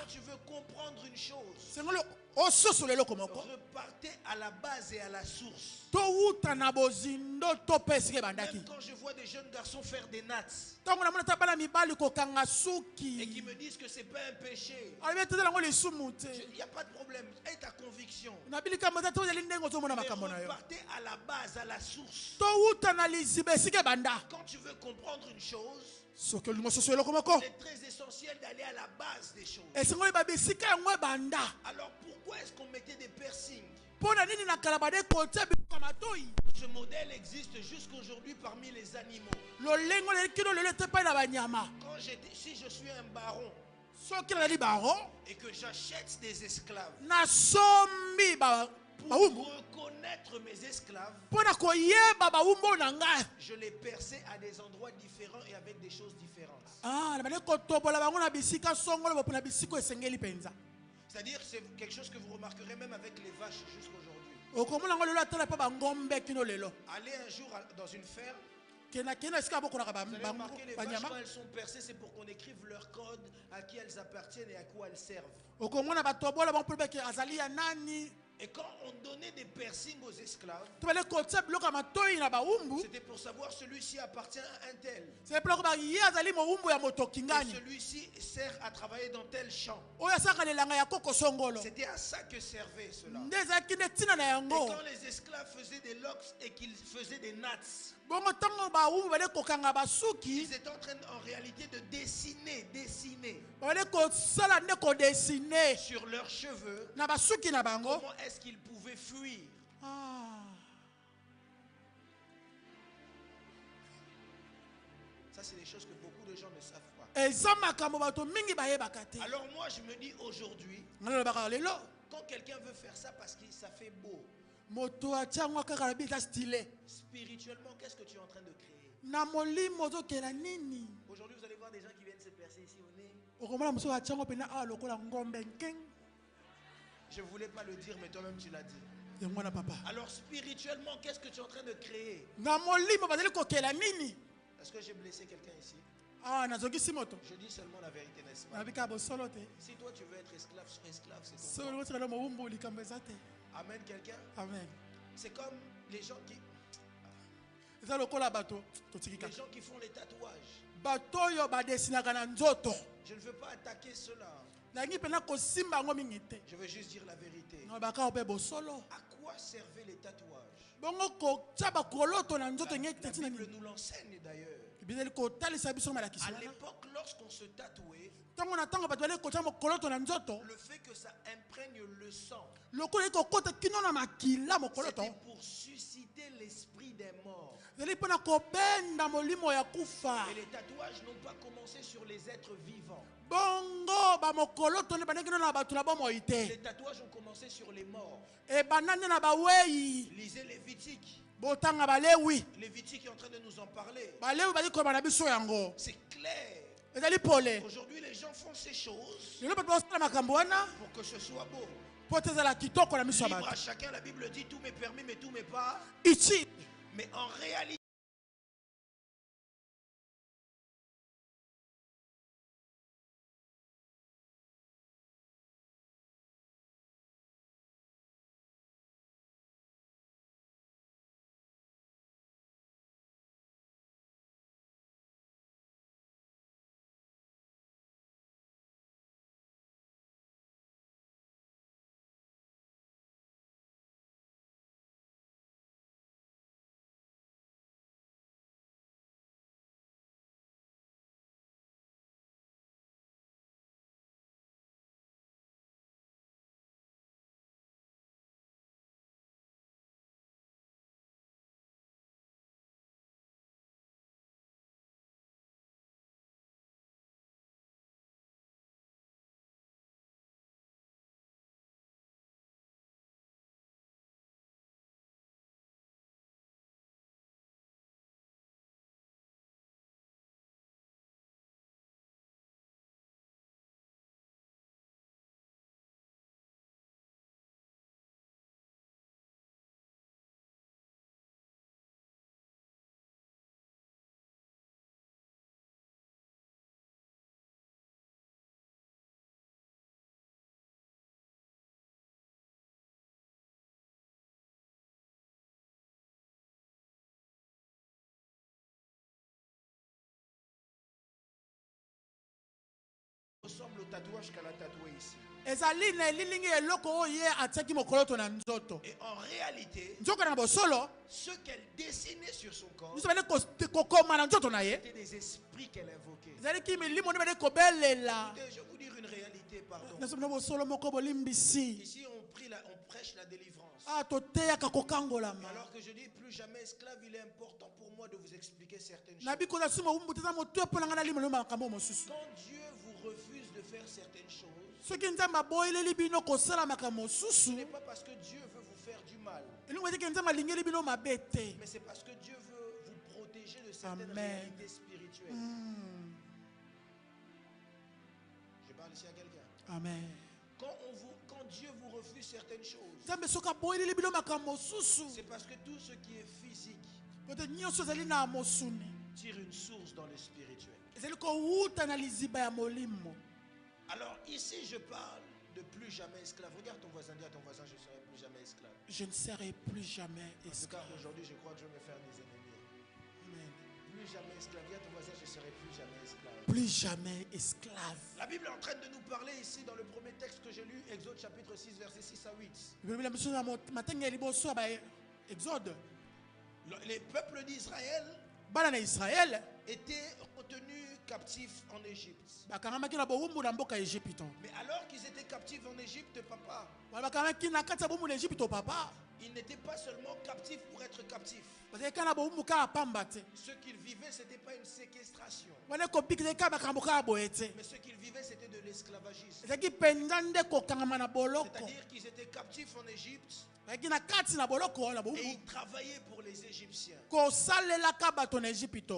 [SPEAKER 1] tu veux comprendre une chose, repartez à la base et à la source. Même quand je vois des jeunes garçons faire des nattes et qui me disent que c'est pas un péché, il n'y a pas de problème. Et ta conviction. Mais repartez à la base, à la source. Quand tu veux comprendre une chose, c'est très essentiel d'aller à la base des choses. Alors pourquoi est-ce qu'on mettait des piercings? Ce modèle existe jusqu'aujourd'hui parmi les animaux. Si je suis un baron et que j'achète des esclaves pour reconnaître mes esclaves, je les perçais à des endroits différents et avec des choses différentes. C'est-à-dire c'est quelque chose que vous remarquerez même avec les vaches jusqu'aujourd'hui. Allez un jour dans une ferme. Vous allez remarquer les vaches quand elles sont percées, c'est pour qu'on écrive leur code, à qui elles appartiennent et à quoi elles servent. Et quand on donnait des piercings aux esclaves, c'était pour savoir celui-ci appartient à un tel. Et celui-ci sert à travailler dans tel champ. C'était à ça que servait cela. Et quand les esclaves faisaient des locks et qu'ils faisaient des nattes, ils étaient en train en réalité de dessiner sur leurs cheveux comment est-ce qu'ils pouvaient fuir. Ça, c'est des choses que beaucoup de gens ne savent pas. Alors moi, je me dis aujourd'hui, quand quelqu'un veut faire ça parce que ça fait beau, spirituellement, qu'est-ce que tu es en train de créer? Aujourd'hui, vous allez voir des gens qui viennent se percer ici au nez. Je ne voulais pas le dire, mais toi-même tu l'as dit. Alors spirituellement, qu'est-ce que tu es en train de créer? Est-ce que j'ai blessé quelqu'un ici? Je dis seulement la vérité, n'est-ce pas? Si toi tu veux être esclave, sois esclave, c'est ton droit. Amen, quelqu'un?
[SPEAKER 2] Amen.
[SPEAKER 1] C'est comme les gens qui font les tatouages. Je ne veux pas attaquer cela. Je veux juste dire la vérité. À quoi servaient les tatouages? La Bible nous l'enseigne d'ailleurs. À l'époque, lorsqu'on se tatouait, le fait que ça imprègne le sang, c'était pour susciter l'esprit des morts. Et les tatouages n'ont pas commencé sur les êtres vivants. Les tatouages ont commencé sur les morts. Lisez Lévitique. Lévitique est en train de nous en parler. C'est clair. Aujourd'hui, les gens font ces choses pour que ce soit beau. Libre à chacun, la Bible dit tout m'est permis, mais tout m'est pas. Mais en réalité, ressemble au tatouage qu'elle a tatoué ici. Et en réalité, ce qu'elle dessinait sur son corps, c'était des esprits qu'elle invoquait. Écoutez, je vais vous dire une réalité, pardon. Ici, on prêche la délivrance. Alors que je dis plus jamais esclave, il est important pour moi de vous expliquer certaines choses. Quand Dieu vous refuse de faire certaines choses, ce n'est pas parce que Dieu veut vous faire du mal, mais c'est parce que Dieu veut vous protéger de certaines réalités spirituelles. Je parle ici à quelqu'un.
[SPEAKER 2] Amen.
[SPEAKER 1] Quand Dieu vous refuse certaines choses, c'est parce que tout ce qui est physique tire une source dans le spirituel. Alors ici je parle de plus jamais esclave. Regarde ton voisin, dis à ton voisin, je ne serai plus jamais esclave.
[SPEAKER 2] Je ne serai plus jamais esclave.
[SPEAKER 1] En tout cas, aujourd'hui, je crois que je vais me faire des ennemis.
[SPEAKER 2] Amen.
[SPEAKER 1] Plus jamais esclave. Dis à ton voisin, je ne serai plus jamais esclave.
[SPEAKER 2] Plus jamais esclave.
[SPEAKER 1] La Bible est en train de nous parler ici dans le premier texte que j'ai lu, Exode chapitre 6, versets 6 à 8. Les peuples d'Israël étaient retenus captifs en Égypte. Mais alors qu'ils étaient captifs en Égypte, papa, ils n'étaient pas seulement captifs pour être captifs. Ce qu'ils vivaient, ce n'était pas une séquestration. Mais ce qu'ils vivaient, c'était de l'esclavagisme. C'est-à-dire qu'ils étaient captifs en Égypte. Et ils travaillaient pour les Égyptiens.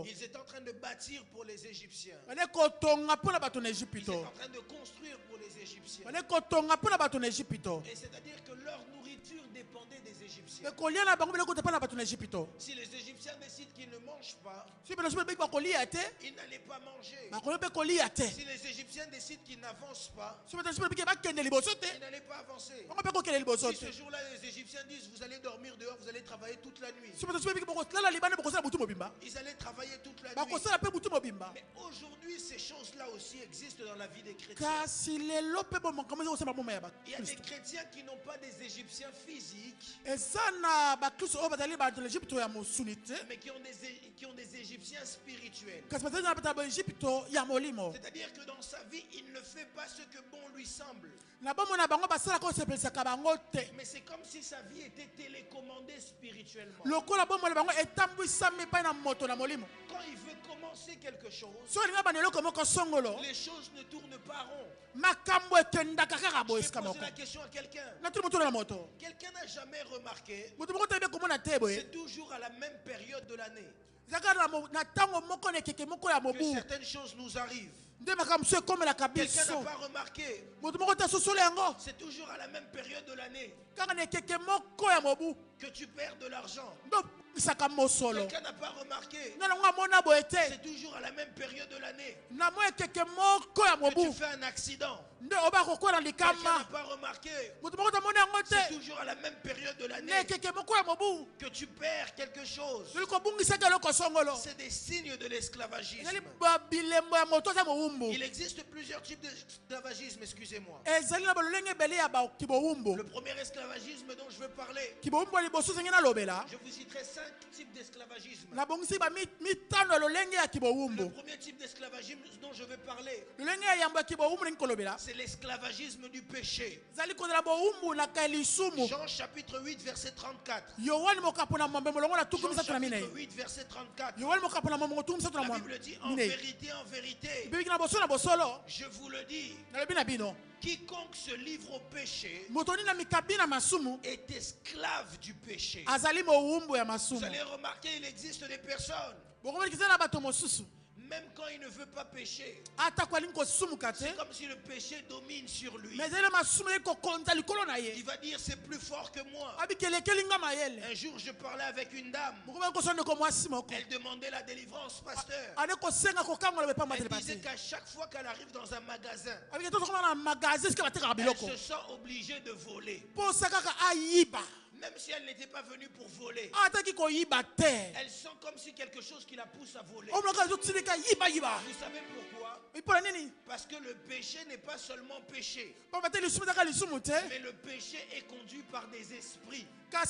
[SPEAKER 1] Ils étaient en train de bâtir pour les Égyptiens. Ils étaient en train de construire pour les Égyptiens. Et c'est-à-dire que leur nourriture dépendait des Égyptiens. Égyptiens. Si les Égyptiens décident qu'ils ne mangent pas, ils n'allaient pas manger. Si les Égyptiens décident qu'ils n'avancent pas, ils n'allaient pas avancer. Si ce jour-là les Égyptiens disent vous allez dormir dehors, vous allez travailler toute la nuit, ils allaient travailler toute la nuit. Mais aujourd'hui ces choses-là aussi existent dans la vie des chrétiens. Il y a des chrétiens qui n'ont pas des Égyptiens physiques, mais qui ont des Égyptiens spirituels. C'est-à-dire que dans sa vie, il ne fait pas ce que bon lui semble. Mais c'est comme si sa vie était télécommandée spirituellement. Quand il veut commencer quelque chose, les choses ne tournent pas rond. Je vais poser la question à quelqu'un. Quelqu'un n'a jamais remarqué, c'est toujours à la même période de l'année que certaines choses nous arrivent. Quelqu'un n'a pas remarqué, c'est toujours à la même période de l'année que tu perds de l'argent. Quelqu'un n'a pas remarqué, c'est toujours à la même période de l'année que tu fais un accident. Quelqu'un n'a pas remarqué, c'est toujours à la même période de l'année que tu perds quelque chose. C'est des signes de l'esclavagisme. Il existe plusieurs types d'esclavagisme, excusez-moi. Le premier esclavagisme dont je veux parler, je vous citerai 5 types d'esclavagisme. Le premier type d'esclavagisme dont je veux parler, c'est l'esclavagisme du péché. Jean chapitre 8 verset 34. Jean chapitre 8 verset 34. La Bible dit en vérité, je vous le dis, quiconque se livre au péché est esclave du péché. Vous allez remarquer, il existe des personnes, même quand il ne veut pas pécher, c'est comme si le péché domine sur lui. Il va dire c'est plus fort que moi. Un jour je parlais avec une dame. Elle demandait la délivrance, pasteur. Elle disait qu'à chaque fois qu'elle arrive dans un magasin, elle se sent obligée de voler. Même si elle n'était pas venue pour voler, elle sent comme si quelque chose qui la pousse à voler. Vous savez pourquoi? Parce que le péché n'est pas seulement péché, mais le péché est conduit par des esprits. J'en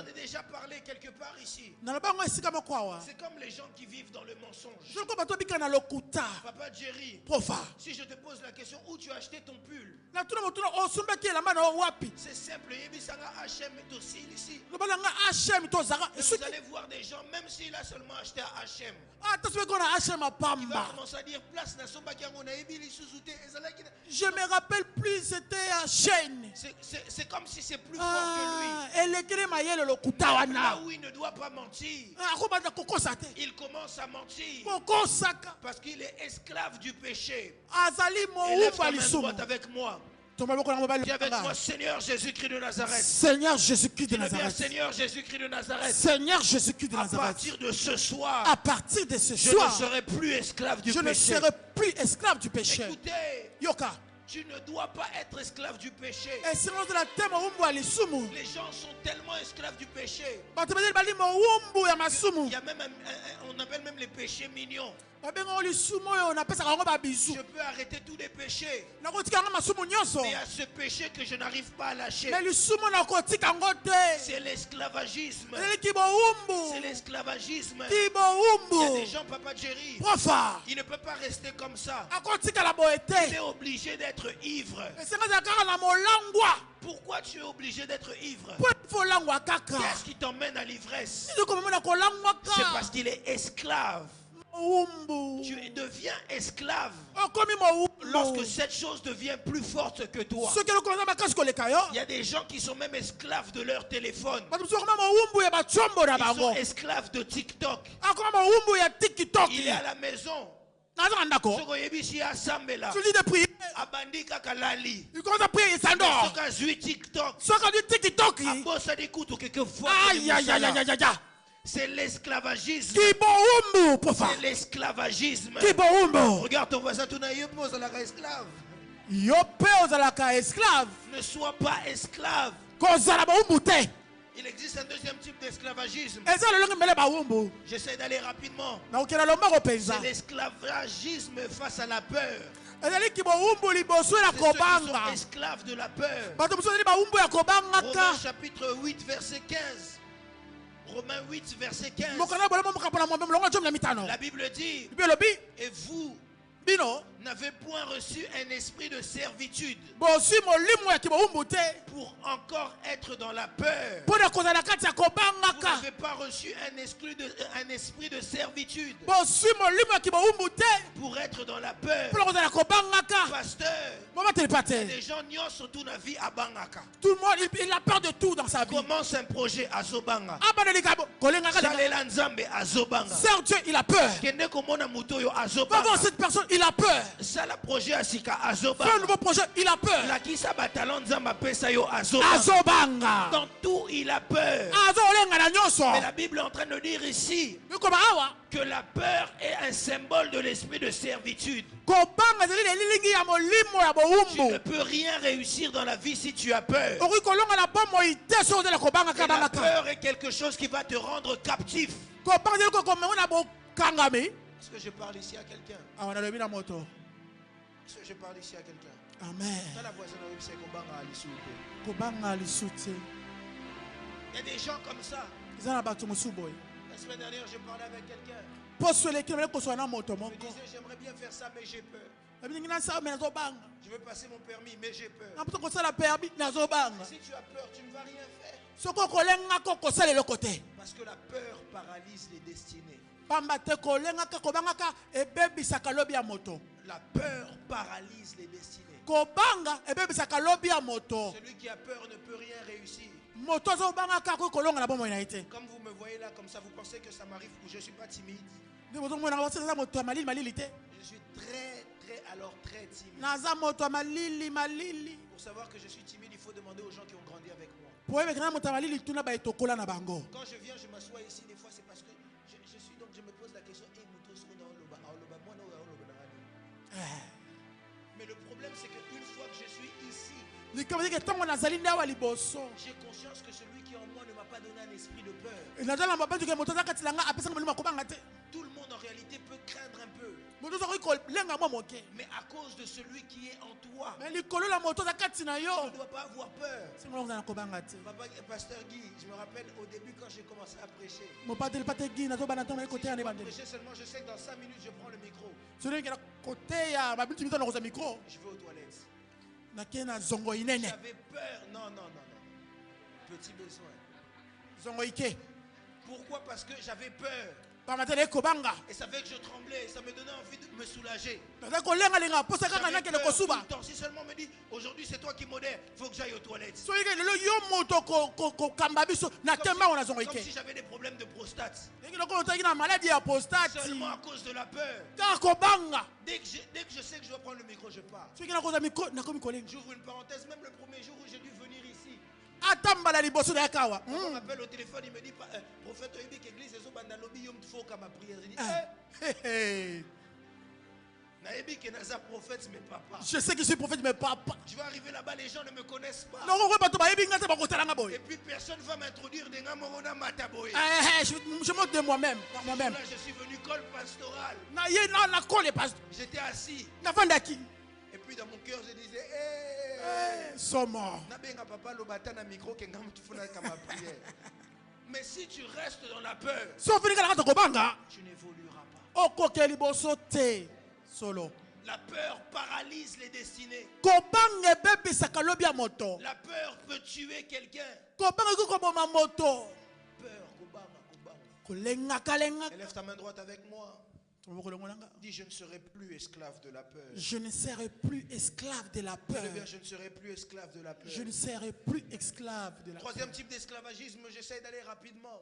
[SPEAKER 1] ai déjà parlé quelque part ici. C'est comme les gens qui vivent dans le mensonge. Papa Jerry, si je te pose la question où tu as acheté ton pull, c'est simple, ici. Vous allez voir des gens, même s'il a seulement acheté à H&M, il va commencer à dire place.
[SPEAKER 2] Je me rappelle plus, c'était à chaîne.
[SPEAKER 1] C'est comme si c'est plus fort que lui.
[SPEAKER 2] Là
[SPEAKER 1] où il ne doit pas mentir, il commence à mentir parce qu'il est esclave du péché. Élève ta main droite avec moi. Dis avec moi, Seigneur Jésus-Christ de Nazareth.
[SPEAKER 2] Seigneur Jésus-Christ de Nazareth.
[SPEAKER 1] Seigneur Jésus-Christ de Nazareth.
[SPEAKER 2] Seigneur Jésus-Christ de Nazareth.
[SPEAKER 1] À partir de ce soir,
[SPEAKER 2] je
[SPEAKER 1] ne serai plus esclave du péché.
[SPEAKER 2] Je ne serai plus esclave du péché.
[SPEAKER 1] Écoutez,
[SPEAKER 2] Yoka.
[SPEAKER 1] Tu ne dois pas être esclave du péché.
[SPEAKER 2] Les gens
[SPEAKER 1] sont tellement esclaves du péché. Il y a même on appelle même les péchés mignons. Je peux arrêter tous les péchés, mais il y a ce péché que je n'arrive pas à lâcher. C'est l'esclavagisme. C'est l'esclavagisme. Il y a des gens, Papa Jerry, il ne peut pas rester comme ça. Il est obligé d'être ivre. Pourquoi tu es obligé d'être ivre? Qu'est-ce qui t'emmène à l'ivresse? C'est parce qu'il est esclave. Tu deviens esclave lorsque cette chose devient plus forte que toi. Il y a des gens qui sont même esclaves de leur téléphone. Ils sont esclaves de TikTok. Il est à la maison. Tu dis de prier. abandika kalali.
[SPEAKER 2] Il commence à prier, il s'endort.
[SPEAKER 1] Soka zui TikTok.
[SPEAKER 2] Soka du TikTok.
[SPEAKER 1] Abosa di kutu quelquefois.
[SPEAKER 2] Aïe, aïe, aïe, aïe, aïe, aïe.
[SPEAKER 1] C'est l'esclavagisme.
[SPEAKER 2] Kiboumbu, profa.
[SPEAKER 1] C'est l'esclavagisme.
[SPEAKER 2] Kiboumbu.
[SPEAKER 1] Regarde ton voisin, tu n'as pas la esclave.
[SPEAKER 2] Yope ozalaka esclave.
[SPEAKER 1] Ne sois pas esclave.
[SPEAKER 2] Kozala baumbu te.
[SPEAKER 1] Il existe un deuxième type d'esclavagisme.
[SPEAKER 2] Eza lolongi mele baumbu.
[SPEAKER 1] J'essaie d'aller rapidement.
[SPEAKER 2] Na ukela lomba ko penza.
[SPEAKER 1] C'est l'esclavagisme face à la peur.
[SPEAKER 2] Ezali kiboumbu liboso na
[SPEAKER 1] C'est ceux qui
[SPEAKER 2] kobanga.
[SPEAKER 1] sont esclaves de la peur.
[SPEAKER 2] Bato muso ezali baumbu ya kobanga ka.
[SPEAKER 1] Romains chapitre 8 verset 15. Romains 8 verset 15.
[SPEAKER 2] Mokana bola mokapona mombe mlongo chom na mitano.
[SPEAKER 1] La Bible dit,
[SPEAKER 2] Biolobi
[SPEAKER 1] et vous
[SPEAKER 2] bino
[SPEAKER 1] n'avez point reçu un esprit de servitude
[SPEAKER 2] bosi molimo ya kiboumbu te.
[SPEAKER 1] pour encore être dans la peur.
[SPEAKER 2] Pona kozala kati ya kobanga
[SPEAKER 1] Vous
[SPEAKER 2] ka.
[SPEAKER 1] n'avez pas reçu un esprit de servitude
[SPEAKER 2] Bosi molimo ya kiboumbu te.
[SPEAKER 1] pour être dans la peur.
[SPEAKER 2] Pona kozala kobanga ka.
[SPEAKER 1] Pasteur,
[SPEAKER 2] Mama telepate.
[SPEAKER 1] les gens nyonso tout la vie à Bangaka.
[SPEAKER 2] Tout le monde il a peur de tout dans sa vie.
[SPEAKER 1] Commence un projet à Zobanga.
[SPEAKER 2] Abana likabo kolenga ka.
[SPEAKER 1] Salela Nzambe à Zobanga.
[SPEAKER 2] Sœur Dieu, il a peur.
[SPEAKER 1] Kende komona mutoyo à
[SPEAKER 2] Va voir
[SPEAKER 1] Zobanga.
[SPEAKER 2] cette personne, il a peur.
[SPEAKER 1] Ça la projet à Sika à
[SPEAKER 2] Fais un
[SPEAKER 1] Zobanga.
[SPEAKER 2] nouveau projet, il a peur.
[SPEAKER 1] La kisa batalon Nzamba pesa yo à Zobanga.
[SPEAKER 2] Azobanga.
[SPEAKER 1] Dans tout il a peur.
[SPEAKER 2] Azolenga na nyonso.
[SPEAKER 1] Mais la Bible est en train de dire ici
[SPEAKER 2] Bikoma awa.
[SPEAKER 1] que la peur est un symbole de l'esprit de servitude.
[SPEAKER 2] Kobanga zeli lilingi ya molimo ya
[SPEAKER 1] Tu ne
[SPEAKER 2] boumbu.
[SPEAKER 1] peux rien réussir dans la vie si tu as peur.
[SPEAKER 2] Ori kolonga na bomo ite so de la kobanga
[SPEAKER 1] Et
[SPEAKER 2] ka
[SPEAKER 1] la
[SPEAKER 2] banga ka.
[SPEAKER 1] peur est quelque chose qui va te rendre captif.
[SPEAKER 2] Kobanga zeli ko komenga na bokangami.
[SPEAKER 1] Est-ce que je parle ici à quelqu'un?
[SPEAKER 2] Awana lobi na moto.
[SPEAKER 1] Est-ce que je parle ici à quelqu'un?
[SPEAKER 2] Amen.
[SPEAKER 1] Dans la voisine, c'est Kobanga Ali, s'il vous plaît.
[SPEAKER 2] Kobanga lisuti.
[SPEAKER 1] Il y a des gens comme ça.
[SPEAKER 2] Zana batu musuboy.
[SPEAKER 1] La semaine dernière, je parlais avec quelqu'un.
[SPEAKER 2] Posole kile ko so na moto
[SPEAKER 1] Il me
[SPEAKER 2] moko.
[SPEAKER 1] disait, j'aimerais bien faire ça, mais j'ai peur.
[SPEAKER 2] Abingi na sa mena zo banga.
[SPEAKER 1] Je veux passer mon permis, mais j'ai peur.
[SPEAKER 2] Na puto ko sala perbi na zo banga.
[SPEAKER 1] Si tu as peur, tu ne vas rien faire.
[SPEAKER 2] Soko kolenga ko ko sala le côté.
[SPEAKER 1] Parce que la peur paralyse les destinées.
[SPEAKER 2] Pamba te kolenga ka kobanga ka ebebisaka lobi ya moto.
[SPEAKER 1] La peur paralyse les destinées.
[SPEAKER 2] Kobanga ebebisaka lobi ya moto.
[SPEAKER 1] Celui qui a peur ne peut rien réussir.
[SPEAKER 2] Moto zo banga ka ko kolonga na bomo na ite.
[SPEAKER 1] Comme vous me voyez là, comme ça, vous pensez que ça m'arrive ou je ne suis pas timide?
[SPEAKER 2] Ndi moto mwana wasela moto malili malili te.
[SPEAKER 1] Je suis très timide.
[SPEAKER 2] Naza moto malili malili.
[SPEAKER 1] Pour savoir que je suis timide, il faut demander aux gens qui ont grandi avec moi.
[SPEAKER 2] Po ebe kana moto malili tuna ba etokola na bango.
[SPEAKER 1] Quand je viens, je m'assois ici, des fois c'est parce que je suis donc je me pose la question, mais le problème c'est qu'une fois que je suis ici,
[SPEAKER 2] Likamadi ke tango nazali ndawa liboso.
[SPEAKER 1] j'ai conscience que celui qui est en moi ne m'a pas donné un esprit de peur.
[SPEAKER 2] Nazala mabatu ke moto zakati langa apesa ngomeli makobanga te.
[SPEAKER 1] Tout le monde en réalité peut craindre un peu,
[SPEAKER 2] Moto zo ko lenga mo moke.
[SPEAKER 1] mais à cause de celui qui est en toi,
[SPEAKER 2] Mais likolo la moto zakati na
[SPEAKER 1] tu
[SPEAKER 2] yo.
[SPEAKER 1] ne dois pas avoir peur.
[SPEAKER 2] Singo na kobanga te.
[SPEAKER 1] Papa, Pasteur Guy, je me rappelle au début quand j'ai commencé à prêcher.
[SPEAKER 2] Mo patel pategi na zo bana tango
[SPEAKER 1] Si
[SPEAKER 2] côté
[SPEAKER 1] je
[SPEAKER 2] ya
[SPEAKER 1] dois
[SPEAKER 2] bandeli.
[SPEAKER 1] prêcher seulement, je sais que dans 5 minutes je prends le micro.
[SPEAKER 2] Celui qui est à côté ya babiti mito na koza micro.
[SPEAKER 1] Je vais aux toilettes.
[SPEAKER 2] Na kena zongo inene.
[SPEAKER 1] J'avais peur. Non. Petit besoin.
[SPEAKER 2] Zongo ike.
[SPEAKER 1] Pourquoi? Parce que j'avais peur.
[SPEAKER 2] Pamatele kobanga.
[SPEAKER 1] Et ça fait que je tremblais. Ça me donnait envie de me soulager.
[SPEAKER 2] Naza kolenga lenga posa kaka na
[SPEAKER 1] J'avais
[SPEAKER 2] kele
[SPEAKER 1] peur tout
[SPEAKER 2] kosuba.
[SPEAKER 1] le temps. Si seulement on me dit, aujourd'hui c'est toi qui modère, il faut que j'aille aux toilettes.
[SPEAKER 2] So ike lelo yo moto ko kamba biso na kemba ona zongo
[SPEAKER 1] Comme si
[SPEAKER 2] ike.
[SPEAKER 1] j'avais des problèmes de prostate.
[SPEAKER 2] Eke loko otaki na maladie ya prostate.
[SPEAKER 1] Seulement à cause de la peur.
[SPEAKER 2] Kaka kobanga.
[SPEAKER 1] Dès que je sais que je dois prendre le micro, je pars.
[SPEAKER 2] So ike na koza micro na komi kolenga.
[SPEAKER 1] J'ouvre une parenthèse, même le premier jour où j'ai dû venir ici.
[SPEAKER 2] Atambala liboso na yakawa.
[SPEAKER 1] On m'appelle au téléphone, il me dit, prophète Oibik Église, et Zobanda Lobby, Yom Tfo Kama prière. Je dis, Naebi Kenaza prophète, mais papa.
[SPEAKER 2] Je sais que je suis prophète mais papa.
[SPEAKER 1] Je vais arriver là-bas, les gens ne me connaissent pas.
[SPEAKER 2] Non ko bato ba yebi ngata ba kotalanga
[SPEAKER 1] Et
[SPEAKER 2] boy.
[SPEAKER 1] puis personne ne va m'introduire des Gamorona Mataboy.
[SPEAKER 2] Je monte de moi-même, par moi-même.
[SPEAKER 1] Là, je suis venu col pastoral.
[SPEAKER 2] Na ye na kole pas.
[SPEAKER 1] J'étais assis.
[SPEAKER 2] Na vandaki.
[SPEAKER 1] Et puis dans mon cœur, je disais,
[SPEAKER 2] Somo.
[SPEAKER 1] Nabenga papa lobata na micro kengam tufuna kama prière. Mais si tu restes dans la peur,
[SPEAKER 2] So fini kala kobanga.
[SPEAKER 1] tu n'évolueras pas.
[SPEAKER 2] Okoke liboso te. Solo.
[SPEAKER 1] La peur paralyse les destinées.
[SPEAKER 2] Kobanga bebisaka lobi ya moto.
[SPEAKER 1] La peur peut tuer quelqu'un.
[SPEAKER 2] Kobanga ko koboma moto.
[SPEAKER 1] Peur, Kobama.
[SPEAKER 2] Kolenga kalenga.
[SPEAKER 1] Élève ta main droite avec moi. Dis, je ne serai plus esclave de la peur.
[SPEAKER 2] Je ne serai plus esclave de la peur.
[SPEAKER 1] Je ne serai plus esclave de la peur.
[SPEAKER 2] Je ne serai plus esclave de la peur.
[SPEAKER 1] Troisième type d'esclavagisme, j'essaie d'aller rapidement.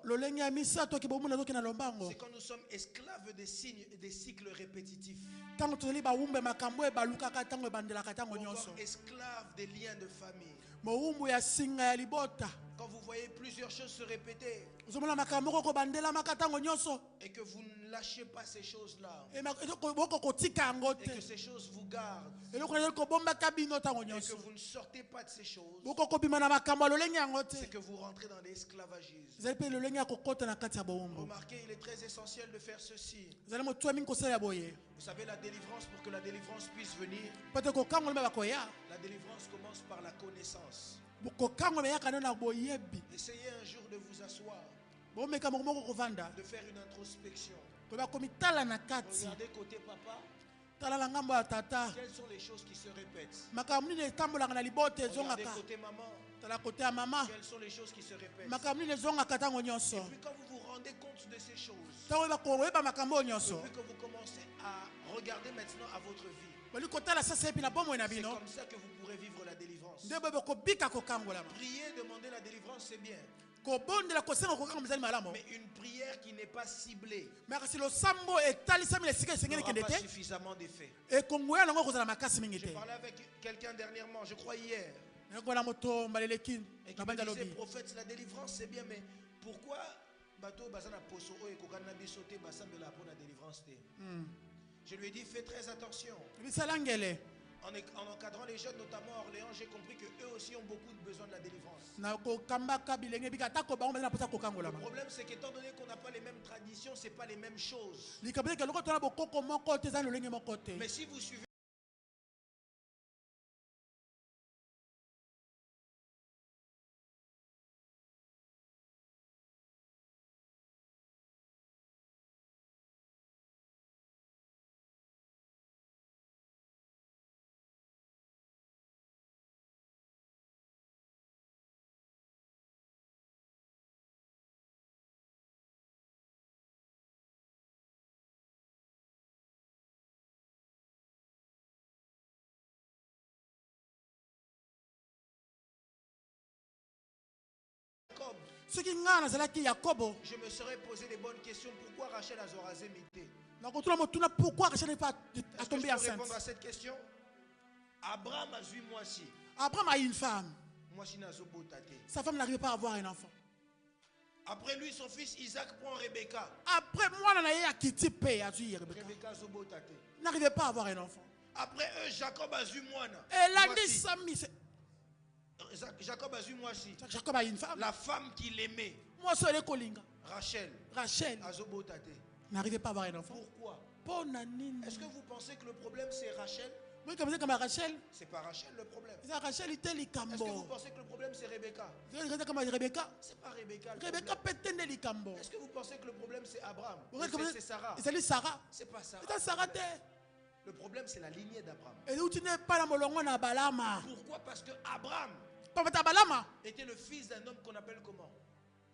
[SPEAKER 2] C'est quand
[SPEAKER 1] nous sommes esclaves des signes et des cycles répétitifs.
[SPEAKER 2] tango tozali bawumbu ya makambo ebalukaka tango ebandelaka tango
[SPEAKER 1] Ou encore
[SPEAKER 2] nyonso
[SPEAKER 1] esclave des liens de famille.
[SPEAKER 2] mowumbu ya singa ya libota
[SPEAKER 1] Quand vous voyez plusieurs choses se répéter
[SPEAKER 2] ozomona makambo oko kobandelamaka tango nyonso
[SPEAKER 1] et que vous ne lâchez pas ces choses-là,
[SPEAKER 2] boko kotika yango
[SPEAKER 1] et
[SPEAKER 2] te
[SPEAKER 1] que ces choses vous gardent,
[SPEAKER 2] eloko na kobombaka bino tango
[SPEAKER 1] et que
[SPEAKER 2] nyonso
[SPEAKER 1] vous ne sortez pas de ces choses,
[SPEAKER 2] boko kobima na makambo ya lolenge yango te
[SPEAKER 1] c'est que vous rentrez dans l'esclavagisme.
[SPEAKER 2] ezali mpe lolenge ya kokota na kati ya bowumbu
[SPEAKER 1] Remarquez, il est très essentiel de faire ceci.
[SPEAKER 2] ezali motu mingi kosala ya boye
[SPEAKER 1] Vous savez, la délivrance, pour que la délivrance puisse venir,
[SPEAKER 2] po te kokangola mpe bakoya
[SPEAKER 1] la délivrance commence par la connaissance.
[SPEAKER 2] kokangola yaka no na boyebi
[SPEAKER 1] Essayez un jour de vous asseoir,
[SPEAKER 2] bomeka moko moko kovanda
[SPEAKER 1] de faire une introspection.
[SPEAKER 2] koyeba komitala na kati
[SPEAKER 1] Regardez côté papa,
[SPEAKER 2] tala na ngambo ya tata
[SPEAKER 1] quelles sont les choses qui se répètent.
[SPEAKER 2] makambo nini etambolaka na libota
[SPEAKER 1] Regardez
[SPEAKER 2] ezongaka
[SPEAKER 1] côté maman,
[SPEAKER 2] tala kote ya mama
[SPEAKER 1] quelles sont les choses qui se répètent.
[SPEAKER 2] makambo nini ezongaka tango nyonso
[SPEAKER 1] Et puis quand vous vous rendez compte de ces choses,
[SPEAKER 2] tango koyeba makambo oyo
[SPEAKER 1] et
[SPEAKER 2] nyonso
[SPEAKER 1] puis que vous commencez à regarder maintenant à votre vie,
[SPEAKER 2] boli kotala sasa epi na bomoi na
[SPEAKER 1] c'est
[SPEAKER 2] bino
[SPEAKER 1] comme ça que vous pourrez vivre la délivrance.
[SPEAKER 2] nde boye bokobika kokangolama
[SPEAKER 1] Prier, demander la délivrance, c'est bien.
[SPEAKER 2] kobondela kosenga kokangama ezali malamu
[SPEAKER 1] Mais une prière qui n'est pas ciblée
[SPEAKER 2] me kasi losambo etalisami na esika esengeli
[SPEAKER 1] n'aura
[SPEAKER 2] kende
[SPEAKER 1] pas
[SPEAKER 2] te
[SPEAKER 1] suffisamment d'effet.
[SPEAKER 2] ekongoya nango kozala makasi mingi
[SPEAKER 1] J'ai
[SPEAKER 2] te
[SPEAKER 1] parlé avec quelqu'un dernièrement, je crois hier,
[SPEAKER 2] ekona moto mbaleleki
[SPEAKER 1] et qui
[SPEAKER 2] na
[SPEAKER 1] me
[SPEAKER 2] banda
[SPEAKER 1] disait,
[SPEAKER 2] lobi
[SPEAKER 1] prophète, la délivrance c'est bien, mais pourquoi bateau bazana poso et kokana bisote basambela pour la délivrance te? Je lui ai dit, fais très attention.
[SPEAKER 2] ebisala ngele
[SPEAKER 1] En encadrant les jeunes, notamment à Orléans, j'ai compris qu'eux aussi ont beaucoup de besoin de la délivrance.
[SPEAKER 2] na kokambaka bilenge bika atako bango bazali na mposa
[SPEAKER 1] Le
[SPEAKER 2] kokangolama
[SPEAKER 1] problème, c'est qu'étant donné qu'on n'a pas les mêmes traditions, c'est pas les mêmes choses.
[SPEAKER 2] likambo ete eloko tona bokoko moko te eza na lolenge moko te
[SPEAKER 1] Mais si vous suivez Jacob,
[SPEAKER 2] soki ngai nazalaki yakobo
[SPEAKER 1] je me serais posé des bonnes questions. Pourquoi Rachel a zorazé mité?
[SPEAKER 2] nakotuna motuna pourquoi rachel n'est pas
[SPEAKER 1] Est-ce que je
[SPEAKER 2] atombé
[SPEAKER 1] peux
[SPEAKER 2] enceinte
[SPEAKER 1] répondre à cette question? Abraham a vu moi si.
[SPEAKER 2] abraham a eu une femme
[SPEAKER 1] Moi si nazobo tate.
[SPEAKER 2] sa femme n'arrivait pas à avoir un enfant
[SPEAKER 1] Après lui, son fils Isaac prend Rebecca.
[SPEAKER 2] après mwana na ye akiti mpe azwi rebeka
[SPEAKER 1] Rebecca zobo tate.
[SPEAKER 2] n'arrivait pas à avoir un enfant
[SPEAKER 1] Après eux, Jacob a vu moi.
[SPEAKER 2] elandi sami
[SPEAKER 1] Jacob a vu moi si.
[SPEAKER 2] jacob a eu une femme
[SPEAKER 1] La femme qu'il aimait,
[SPEAKER 2] mwasi oyo ekolinga
[SPEAKER 1] Rachel,
[SPEAKER 2] rachel
[SPEAKER 1] azobo tate.
[SPEAKER 2] n'arrivait pas à avoir un enfant
[SPEAKER 1] Pourquoi?
[SPEAKER 2] mpo na nini
[SPEAKER 1] Est-ce que vous pensez que le problème c'est Rachel?
[SPEAKER 2] moikambo kama rachel
[SPEAKER 1] C'est pas Rachel le problème.
[SPEAKER 2] eza rachel te
[SPEAKER 1] Est-ce que vous
[SPEAKER 2] likambo
[SPEAKER 1] pensez que le problème c'est Rebecca?
[SPEAKER 2] eza kama rebeka
[SPEAKER 1] C'est pas Rebecca. Le
[SPEAKER 2] rebeka
[SPEAKER 1] problème.
[SPEAKER 2] mpe te nde likambo
[SPEAKER 1] Est-ce que vous pensez que le problème c'est Abraham? C'est Sarah.
[SPEAKER 2] ezali sara
[SPEAKER 1] C'est pas Sarah.
[SPEAKER 2] eza sara te
[SPEAKER 1] Le problème c'est la lignée d'Abraham.
[SPEAKER 2] euti ne epai na molongo na balama
[SPEAKER 1] Pourquoi? Parce que Abraham
[SPEAKER 2] papata balama
[SPEAKER 1] était le fils d'un homme qu'on appelle comment?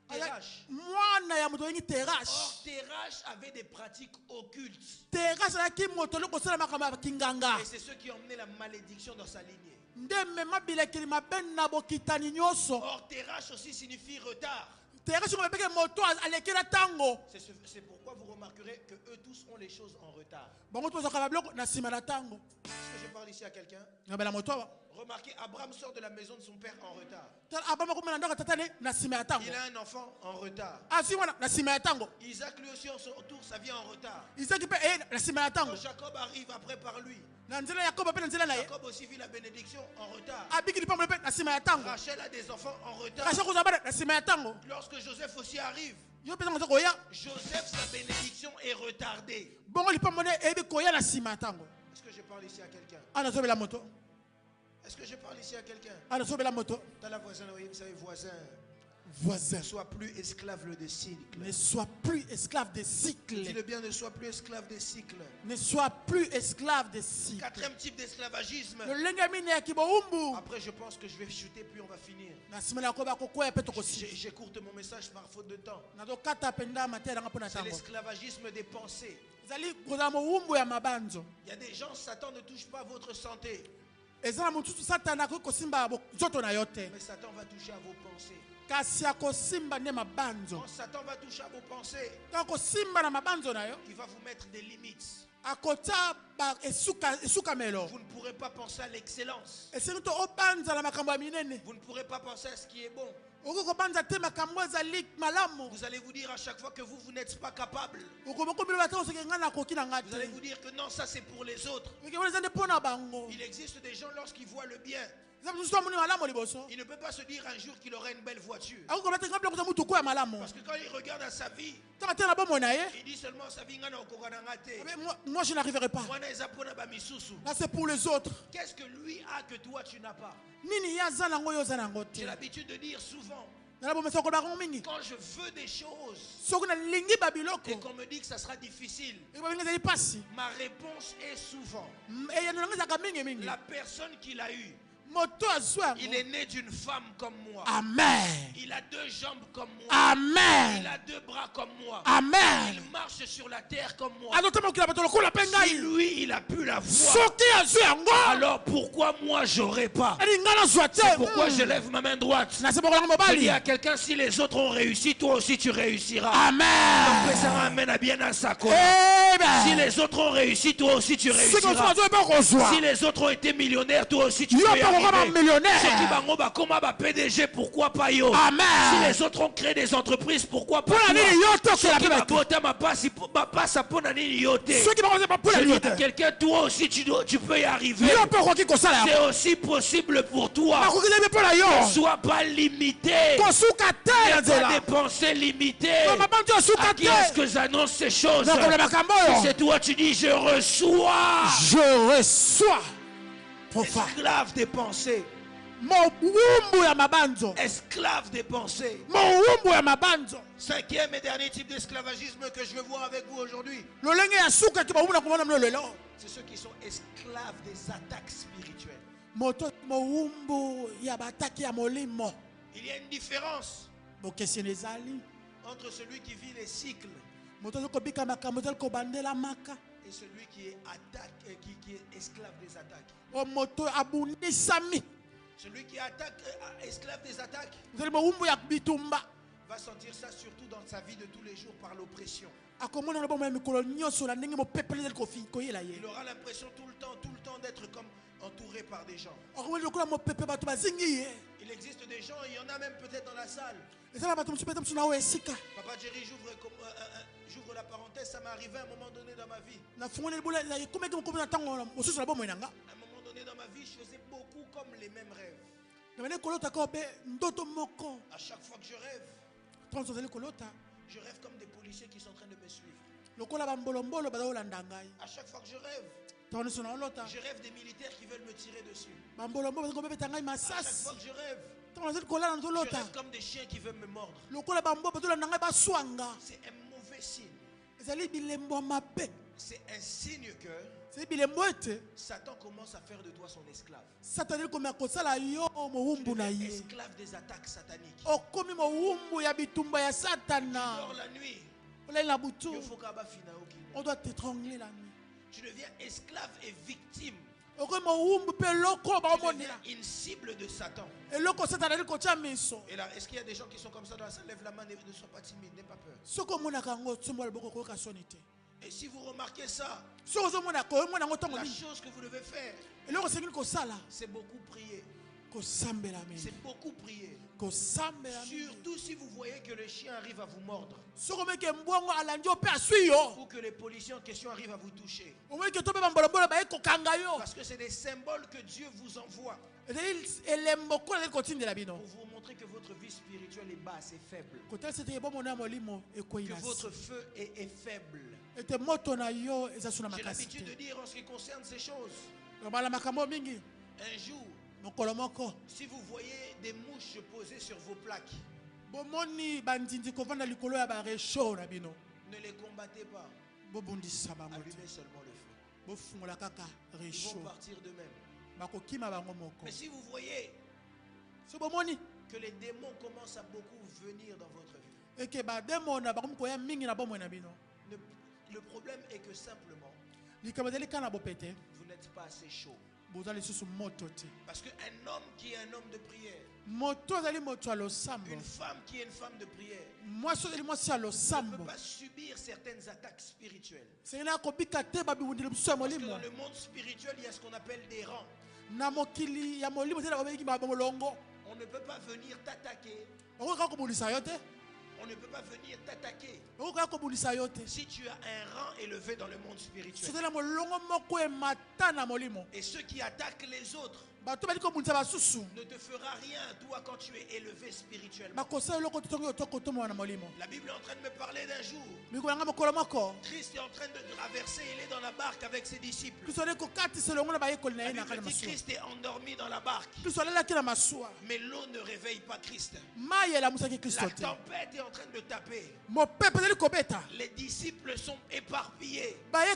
[SPEAKER 1] Terach.
[SPEAKER 2] mwana ya moto oyengi
[SPEAKER 1] Or,
[SPEAKER 2] terashe
[SPEAKER 1] Terach avait des pratiques occultes.
[SPEAKER 2] terashe azalaki moto oli kosala makambo ya kinganga
[SPEAKER 1] Et c'est ceux qui ont emmené la malédiction dans sa lignée.
[SPEAKER 2] nde mema bilekeli mabe na bokitani nyonso
[SPEAKER 1] Or, Terach aussi signifie retard.
[SPEAKER 2] terashe ngo mepeke moto alekela ntango
[SPEAKER 1] C'est pourquoi vous remarquerez que eux tous ont les choses en retard.
[SPEAKER 2] bango tozwaka babiloko na nsima na ntango
[SPEAKER 1] Est-ce que je parle ici à quelqu'un?
[SPEAKER 2] ngabela moto awa
[SPEAKER 1] Remarquez, Abraham sort de la maison de son père en retard.
[SPEAKER 2] abama komela ndako tata ne na nsima ya ntango
[SPEAKER 1] Il a un enfant en retard.
[SPEAKER 2] azwi mwana na nsima ya ntango
[SPEAKER 1] Isaac lui aussi en son tour, ça vient en retard.
[SPEAKER 2] isaki mpe eye na nsima ya ntango
[SPEAKER 1] Quand Jacob arrive après par lui,
[SPEAKER 2] na nzela ya yakobo mpe na nzela na ye
[SPEAKER 1] Jacob aussi vit la bénédiction en retard.
[SPEAKER 2] abikili pambole mpe na nsima ya ntango
[SPEAKER 1] Rachel a des enfants en retard.
[SPEAKER 2] rachel kozwa bana na nsima ya ntango
[SPEAKER 1] Lorsque Joseph aussi arrive,
[SPEAKER 2] yo mpe ntango oza koya
[SPEAKER 1] Joseph, sa bénédiction est retardée.
[SPEAKER 2] bongo lipambo ne eyebi koya na nsima ya ntango
[SPEAKER 1] Est-ce que je parle ici à quelqu'un?
[SPEAKER 2] ana azobela moto
[SPEAKER 1] Est-ce que je parle ici à quelqu'un?
[SPEAKER 2] ana azobela moto
[SPEAKER 1] Dans la voisine, vous savez, voisin,
[SPEAKER 2] voisin
[SPEAKER 1] ne sois plus esclave des cycles.
[SPEAKER 2] ne sois plus esclave des
[SPEAKER 1] Dis
[SPEAKER 2] cycles
[SPEAKER 1] le bien, ne sois plus esclave des cycles.
[SPEAKER 2] ne sois plus esclave des cycles
[SPEAKER 1] Quatrième type d'esclavagisme.
[SPEAKER 2] lolenge mine ya kibowumbu
[SPEAKER 1] Après, je pense que je vais chuter, puis on va finir.
[SPEAKER 2] na nsima na koba kokwea mpe tokosi
[SPEAKER 1] J'écourte mon message par faute de temps.
[SPEAKER 2] nazokata mpenza mateya nanga mpo na
[SPEAKER 1] C'est
[SPEAKER 2] ntango
[SPEAKER 1] l'esclavagisme des pensées.
[SPEAKER 2] ezali kozala mowumbu ya mabanzo
[SPEAKER 1] Il y a des gens, Satan ne touche pas à votre santé,
[SPEAKER 2] eza na mosusu satana akoki kosimba nzoto na yo te
[SPEAKER 1] mais Satan va toucher à vos pensées.
[SPEAKER 2] kasi akosimba nde mabanzo
[SPEAKER 1] Quand Satan va toucher à vos pensées,
[SPEAKER 2] ntango kosimba na mabanzo na yo
[SPEAKER 1] il va vous mettre des limites. Vous ne pourrez pas penser à l'excellence. Vous ne pourrez pas penser à ce qui est bon. Vous allez vous dire à chaque fois que vous n'êtes pas capable. Vous allez vous dire que non, ça c'est pour les autres. Il existe des gens lorsqu'ils voient le bien, il ne peut pas se dire un jour qu'il aura une belle voiture. Parce que quand il regarde à sa vie, il dit seulement sa vie.
[SPEAKER 2] Moi je n'arriverai pas. Là c'est pour les autres.
[SPEAKER 1] Qu'est-ce que lui a que toi tu n'as pas? J'ai l'habitude de dire souvent, quand je veux des choses et qu'on me dit que ça sera difficile, ma réponse est souvent, la personne qui l'a eu, il est né d'une femme comme moi.
[SPEAKER 2] Amen.
[SPEAKER 1] Il a 2 jambes comme moi.
[SPEAKER 2] Amen.
[SPEAKER 1] Il a 2 bras comme moi.
[SPEAKER 2] Amen.
[SPEAKER 1] Il marche sur la terre comme moi. Si lui, il a pu la voir, alors pourquoi moi, j'aurais pas? C'est pourquoi je lève ma main droite. Je dis à quelqu'un, si les autres ont réussi, toi aussi tu réussiras.
[SPEAKER 2] Amen.
[SPEAKER 1] Donc, ça amène à bien à sa cause. Si les autres ont réussi, toi aussi tu réussiras. Si les autres ont été millionnaires, toi aussi tu peux y arriver. PDG, pourquoi pas yo?
[SPEAKER 2] Amen.
[SPEAKER 1] Si les autres ont créé des entreprises, pourquoi pas toi? Je dis à quelqu'un, toi aussi tu peux y arriver. C'est aussi possible pour toi. Ne sois pas limité. Ne pas dépenser limité. À qui est-ce que j'annonce ces choses? Si c'est toi, tu dis je reçois.
[SPEAKER 2] Je reçois.
[SPEAKER 1] Esclave des pensées. Esclave des pensées. 5e et dernier type d'esclavagisme que je veux voir avec vous aujourd'hui, c'est ceux qui sont esclaves des attaques spirituelles. Il y a une différence entre celui qui vit les cycles et celui qui est qui est esclave des attaques. Celui qui est esclave des attaques va sentir ça surtout dans sa vie de tous les jours par l'oppression. Il aura l'impression tout le temps d'être comme entouré par des gens. Il existe des gens, il y en a même peut-être dans la salle. Papa Jerry, j'ouvre la parenthèse, ça m'est arrivé à un moment donné dans ma vie. À un moment donné dans ma vie, je faisais beaucoup comme les mêmes rêves. À chaque fois que je rêve comme des policiers qui sont en train de me suivre. À chaque fois que je rêve des militaires qui veulent me tirer dessus. À chaque fois que je rêve comme des chiens qui veulent me mordre. C'est un mauvais signe. C'est un signe que Satan commence à faire de toi son esclave. Esclave des attaques sataniques. Dors la nuit.
[SPEAKER 2] On doit t'étrangler la nuit.
[SPEAKER 1] Tu deviens esclave et victime.
[SPEAKER 2] Tu
[SPEAKER 1] deviens une cible de Satan. Et là, est-ce qu'il y a des gens qui sont comme ça dans la salle? Lève la main, ne sois pas timide, n'aie pas peur. Et si vous remarquez ça, la chose que vous devez faire, c'est beaucoup prier. C'est beaucoup prier. Surtout si vous voyez que le chien arrive à vous mordre, ou que les policiers en question arrivent à vous toucher. Parce que c'est des symboles que Dieu vous envoie pour vous montrer que votre vie spirituelle est basse et faible, que votre feu est faible. J'ai l'habitude de dire en ce qui concerne ces choses, un jour, si vous voyez des mouches se poser sur vos plaques, ne les combattez pas. Allumez seulement le feu. Ils vont partir d'eux-mêmes. Mais si vous voyez que les démons commencent à beaucoup venir dans votre vie, le problème est que simplement, vous n'êtes pas assez chaud. Parce qu'un homme qui est un homme de prière, une femme qui est une femme de prière, ne peut pas subir certaines attaques spirituelles. Parce que dans le monde spirituel, il y a ce qu'on appelle des rangs. On ne peut pas venir t'attaquer. On ne peut pas venir t'attaquer si tu as un rang élevé dans le monde spirituel. Et ceux qui attaquent les autres ne te fera rien, toi, quand tu es élevé spirituellement. La Bible est en train de me parler d'un jour. Christ est en train de traverser, il est dans la barque avec ses disciples. La Bible dit Christ est endormi dans la barque. Mais l'eau ne réveille pas Christ. La tempête est en train de taper. Les disciples sont éparpillés. Les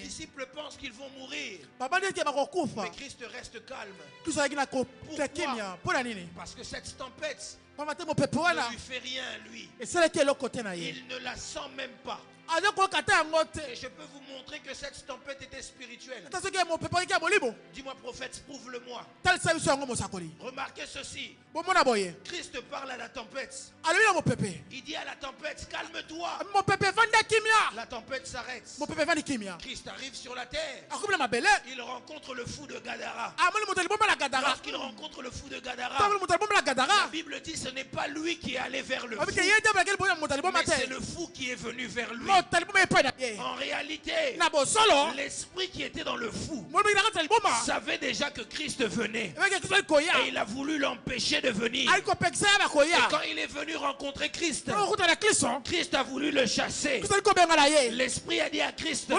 [SPEAKER 1] disciples pensent qu'ils vont mourir. Mais Christ reste calme. Pourquoi? Parce que cette tempête ne lui fait rien, lui. Il ne la sent même pas. Et je peux vous montrer que cette tempête était spirituelle. Dis-moi, prophète, prouve-le-moi. Remarquez ceci. Christ parle à la tempête. Il dit à la tempête, calme-toi. La tempête s'arrête. Christ arrive sur la terre. Il rencontre le fou de Gadara. Lorsqu'il rencontre le fou de Gadara, la Bible dit ce n'est pas lui qui est allé vers le fou, mais c'est le fou qui est venu vers lui. En réalité, l'esprit qui était dans le fou savait déjà que Christ venait. Et il a voulu l'empêcher de venir. Et quand il est venu rencontrer Christ, Christ a voulu le chasser. L'esprit a dit à Christ,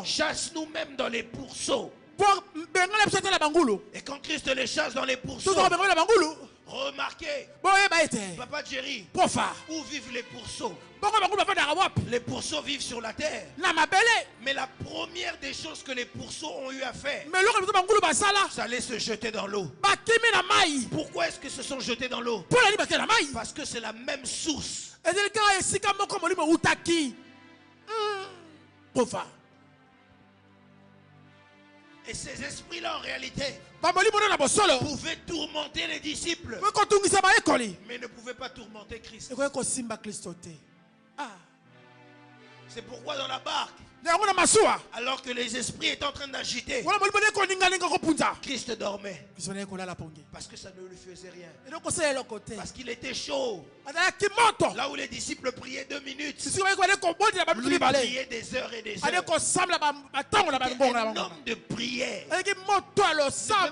[SPEAKER 1] chasse-nous même dans les pourceaux. Et quand Christ les chasse dans les pourceaux, remarquez, Papa Jerry, où vivent les pourceaux? Les pourceaux vivent sur la terre. Mais la première des choses que les pourceaux ont eu à faire, ça allait se jeter dans l'eau. Pourquoi est-ce que se sont jetés dans l'eau? Parce que c'est la même source. Et ces esprits-là, en réalité, pouvaient tourmenter les disciples, mais ne pouvaient pas tourmenter Christ. C'est pourquoi dans la barque, alors que les esprits étaient en train d'agiter, Christ dormait. Parce que ça ne lui faisait rien. Parce qu'il était chaud. Là où les disciples priaient 2 minutes, lui priait des heures et des heures. Un homme de prière ne peut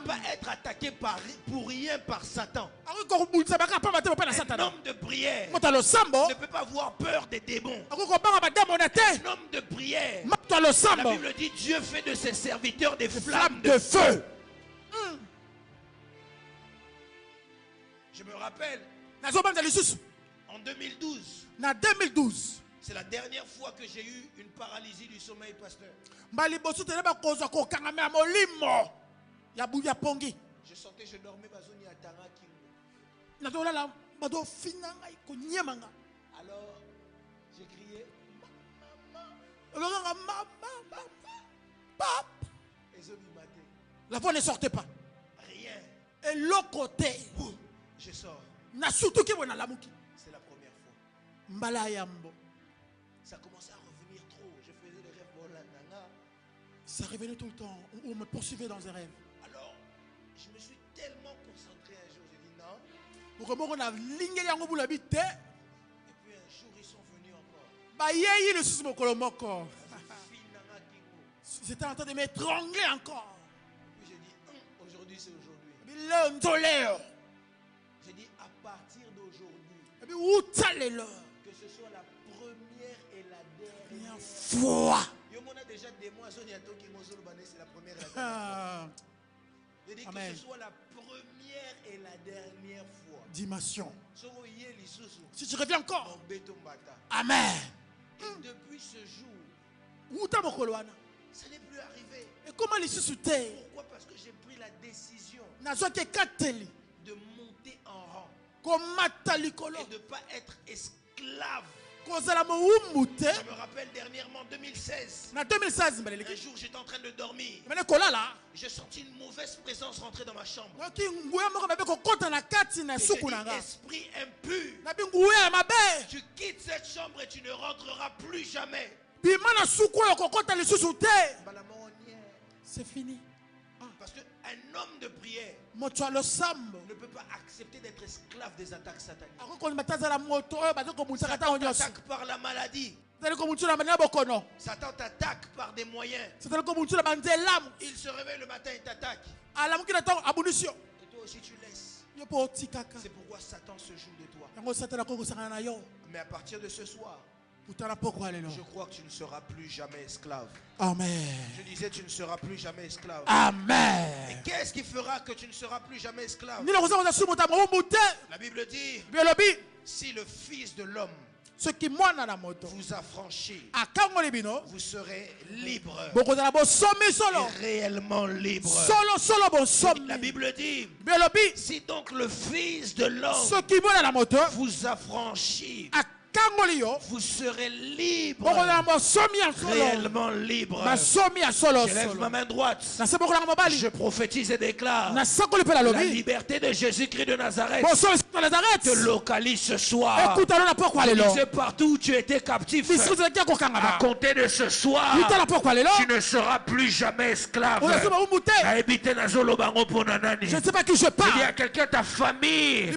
[SPEAKER 1] pas être attaqué pour rien par Satan. Un homme de prière ne peut pas avoir peur des démons. Un homme de prière, la Bible dit Dieu fait de ses serviteurs des flammes de feu. Je me rappelle, en 2012, c'est la dernière fois que j'ai eu une paralysie du sommeil, pasteur. Je sentais, je dormais bazoni à Tara. Alors, j'ai crié.
[SPEAKER 2] La voix ne sortait pas.
[SPEAKER 1] Rien.
[SPEAKER 2] Et l'autre côté,
[SPEAKER 1] je sors.
[SPEAKER 2] C'est
[SPEAKER 1] la première fois. Ça commençait à revenir trop. Je faisais des rêves.
[SPEAKER 2] Ça revenait tout le temps. On me poursuivait dans un rêve.
[SPEAKER 1] Alors, je me suis tellement concentré un jour. J'ai dit non.
[SPEAKER 2] Et puis un
[SPEAKER 1] jour, ils sont venus encore.
[SPEAKER 2] J'étais en train de m'étrangler encore.
[SPEAKER 1] Et puis j'ai dit, aujourd'hui c'est aujourd'hui. J'ai dit, à partir d'aujourd'hui, que ce soit la première et la dernière
[SPEAKER 2] fois.
[SPEAKER 1] On a déjà des mois, c'est la première et la dernière fois. J'ai dit que ce soit la première et la dernière fois.
[SPEAKER 2] Dimension. Si tu reviens encore. Amen.
[SPEAKER 1] Et depuis ce jour, ça n'est plus arrivé.
[SPEAKER 2] Et comment les sous-souter?
[SPEAKER 1] Pourquoi? Parce que j'ai pris la décision de monter en rang et de ne pas être esclave Je me rappelle dernièrement, 2016. Un jour, j'étais en train de dormir. J'ai senti une mauvaise présence rentrer dans ma chambre. Et j'ai dit, esprit impur, tu quittes cette chambre et tu ne rentreras plus jamais.
[SPEAKER 2] C'est fini.
[SPEAKER 1] Parce qu'un homme de prière ne peut pas accepter d'être esclave des attaques sataniques. Satan t'attaque par la maladie. Satan t'attaque par des moyens. Il se réveille le matin et t'attaque. Et toi aussi tu laisses. C'est pourquoi Satan se joue de toi. Mais à partir de ce soir, je crois que tu ne seras plus jamais esclave.
[SPEAKER 2] Amen.
[SPEAKER 1] Je disais, tu ne seras plus jamais esclave.
[SPEAKER 2] Amen.
[SPEAKER 1] Et qu'est-ce qui fera que tu ne seras plus jamais esclave? La Bible dit, si le Fils de l'homme vous affranchit, vous serez libre. Et réellement libre. La Bible dit, si donc le Fils de l'homme vous affranchit, vous serez libre, réellement libre. Je lève ma main droite. Je prophétise et déclare la liberté de Jésus-Christ de Nazareth te localise ce soir. Je disais, partout où tu étais captif, à compter de ce soir, tu ne seras plus jamais esclave.
[SPEAKER 2] Je ne sais pas qui je parle.
[SPEAKER 1] Il y a quelqu'un, ta famille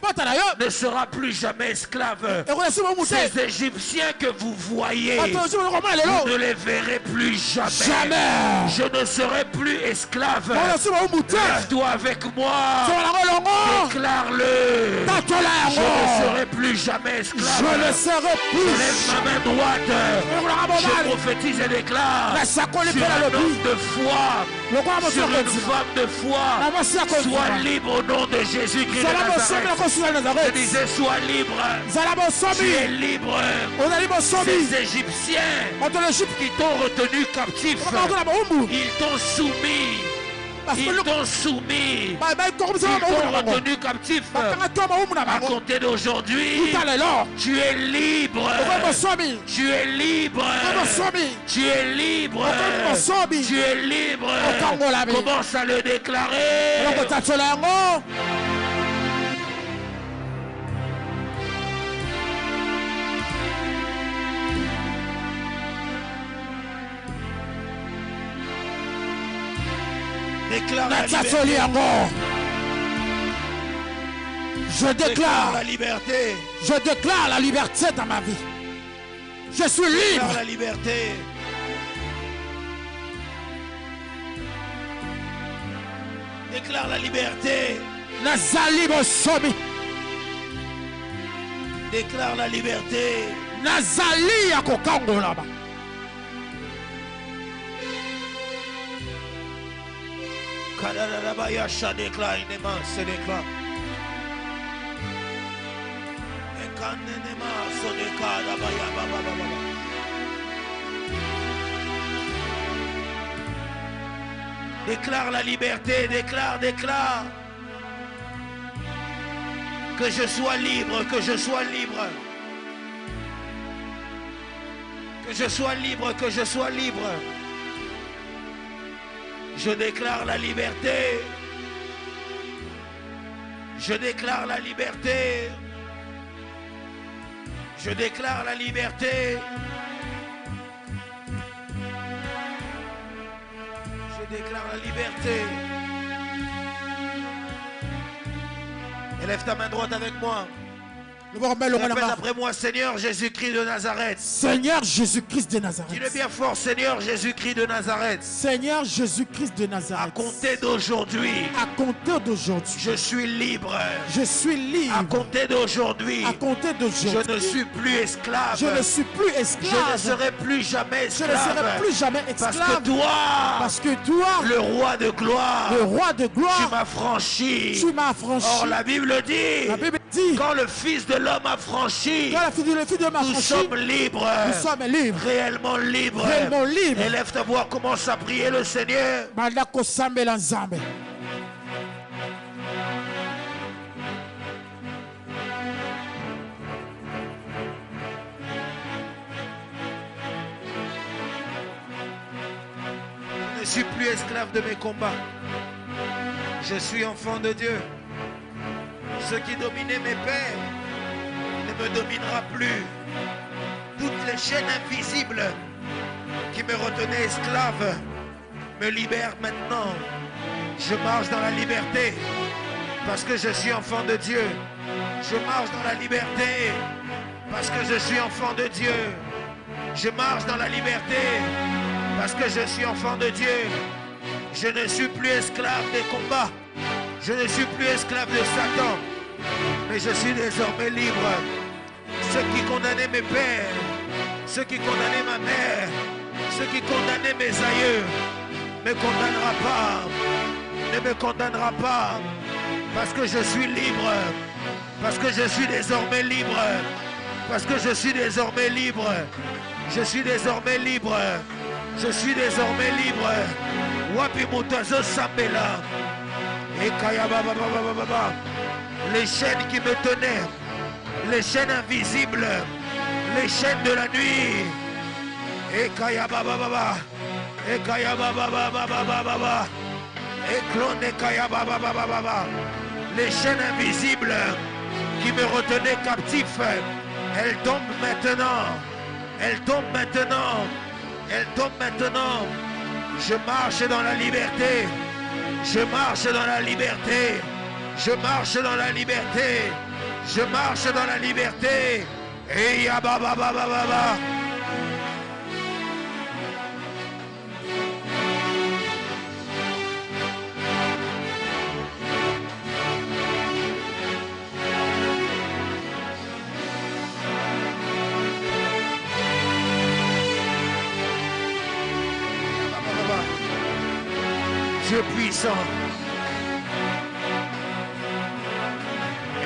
[SPEAKER 1] ne sera plus jamais esclave. Ces Égyptiens que vous voyez, vous ne les verrez plus jamais. Je ne serai plus esclave. Lève-toi avec moi. Déclare-le. Je ne serai plus jamais esclave.
[SPEAKER 2] Je ne serai plus.
[SPEAKER 1] Je lève ma main droite. Je prophétise et déclare sur un homme de foi, sur une femme de foi. Sois libre au nom de Jésus-Christ de Nazareth. Je disais, sois libre. Tu es libre. Ces Égyptiens qui t'ont retenu captif, ils t'ont soumis. Ils t'ont soumis. Ils t'ont retenu captif. À compter d'aujourd'hui, tu es libre. Tu es libre. Tu es libre. Tu es libre. Commence à le déclarer. Déclare la liberté.
[SPEAKER 2] Je déclare
[SPEAKER 1] la liberté.
[SPEAKER 2] Je déclare la liberté dans ma vie. Je suis libre.
[SPEAKER 1] Déclare la liberté. Déclare la liberté.
[SPEAKER 2] Nazali bosomi.
[SPEAKER 1] Déclare la liberté.
[SPEAKER 2] Nazali yakokango là-bas.
[SPEAKER 1] Déclare une main, se déclare. Déclare la liberté, déclare. Que je sois libre, que je sois libre. Que je sois libre, que je sois libre. Je déclare la liberté. Je déclare la liberté. Je déclare la liberté. Je déclare la liberté. Élève ta main droite avec moi. Répète après moi, Seigneur Jésus-Christ de Nazareth.
[SPEAKER 2] Seigneur Jésus-Christ de Nazareth.
[SPEAKER 1] Dis-le bien fort, Seigneur Jésus-Christ de Nazareth.
[SPEAKER 2] Seigneur Jésus-Christ de Nazareth.
[SPEAKER 1] À compter d'aujourd'hui.
[SPEAKER 2] À compter d'aujourd'hui.
[SPEAKER 1] Je suis libre.
[SPEAKER 2] Je suis libre.
[SPEAKER 1] À compter d'aujourd'hui.
[SPEAKER 2] À compter d'aujourd'hui.
[SPEAKER 1] Je ne suis plus esclave.
[SPEAKER 2] Je ne suis plus esclave.
[SPEAKER 1] Je ne serai plus jamais esclave.
[SPEAKER 2] Je ne serai plus jamais esclave.
[SPEAKER 1] Parce que toi,
[SPEAKER 2] le roi de gloire,
[SPEAKER 1] tu m'as franchi.
[SPEAKER 2] Tu m'as franchi.
[SPEAKER 1] Or la Bible dit, quand le Fils de l'homme a franchi, nous sommes libres.
[SPEAKER 2] Nous sommes libres.
[SPEAKER 1] Réellement libres.
[SPEAKER 2] Réellement libres.
[SPEAKER 1] Élève ta voix, commence à prier le Seigneur. suis plus esclave de mes combats. Je suis enfant de Dieu. Ce qui dominait mes pères ne me dominera plus. Toutes les chaînes invisibles qui me retenaient esclave me libèrent maintenant. Je marche dans la liberté parce que je suis enfant de Dieu. Je marche dans la liberté parce que je suis enfant de Dieu. Je marche dans la liberté parce que je suis enfant de Dieu. Je ne suis plus esclave des combats. Je ne suis plus esclave de Satan. Mais je suis désormais libre. Ceux qui condamnaient mes pères, ceux qui condamnaient ma mère, ceux qui condamnaient mes aïeux, ne me condamnera pas. Ne me condamnera pas. Parce que je suis libre. Parce que je suis désormais libre. Parce que je suis désormais libre. Je suis désormais libre. Je suis désormais libre. Wapi Mutazo Sambela. Et Kaya Baba Baba Baba. Les chaînes qui me tenaient. Les chaînes invisibles. Les chaînes de la nuit. Et Kaya Baba Baba. Et Kaya Baba Baba Baba Baba. Et Clone et Kaya Baba Baba Baba. Les chaînes invisibles qui me retenaient captif. Elles tombent maintenant. Elles tombent maintenant. Elles tombent maintenant. Je marche dans la liberté. Je marche dans la liberté. Je marche dans la liberté. Je marche dans la liberté. Et ya baba baba baba. Dieu puissant.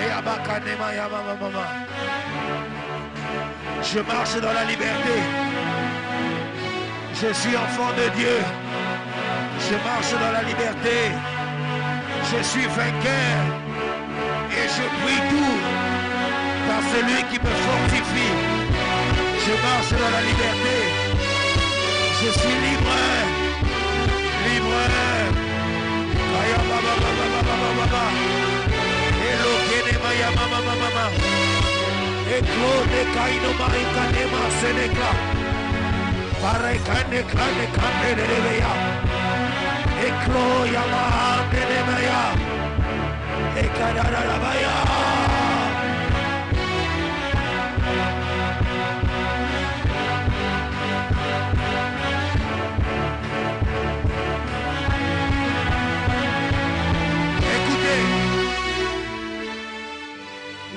[SPEAKER 1] Et Abakanema Yamama. Je marche dans la liberté. Je suis enfant de Dieu. Je marche dans la liberté. Je suis vainqueur. Et je prie tout par celui qui me fortifie. Je marche dans la liberté. Je suis libre. Libre. Kaya baba baba baba baba. Elo kene maya mama mama mama. Eklo de kaino marika nema seneka. Pare kane kane kane de leya. Eklo yama de maya. Ekara la baya.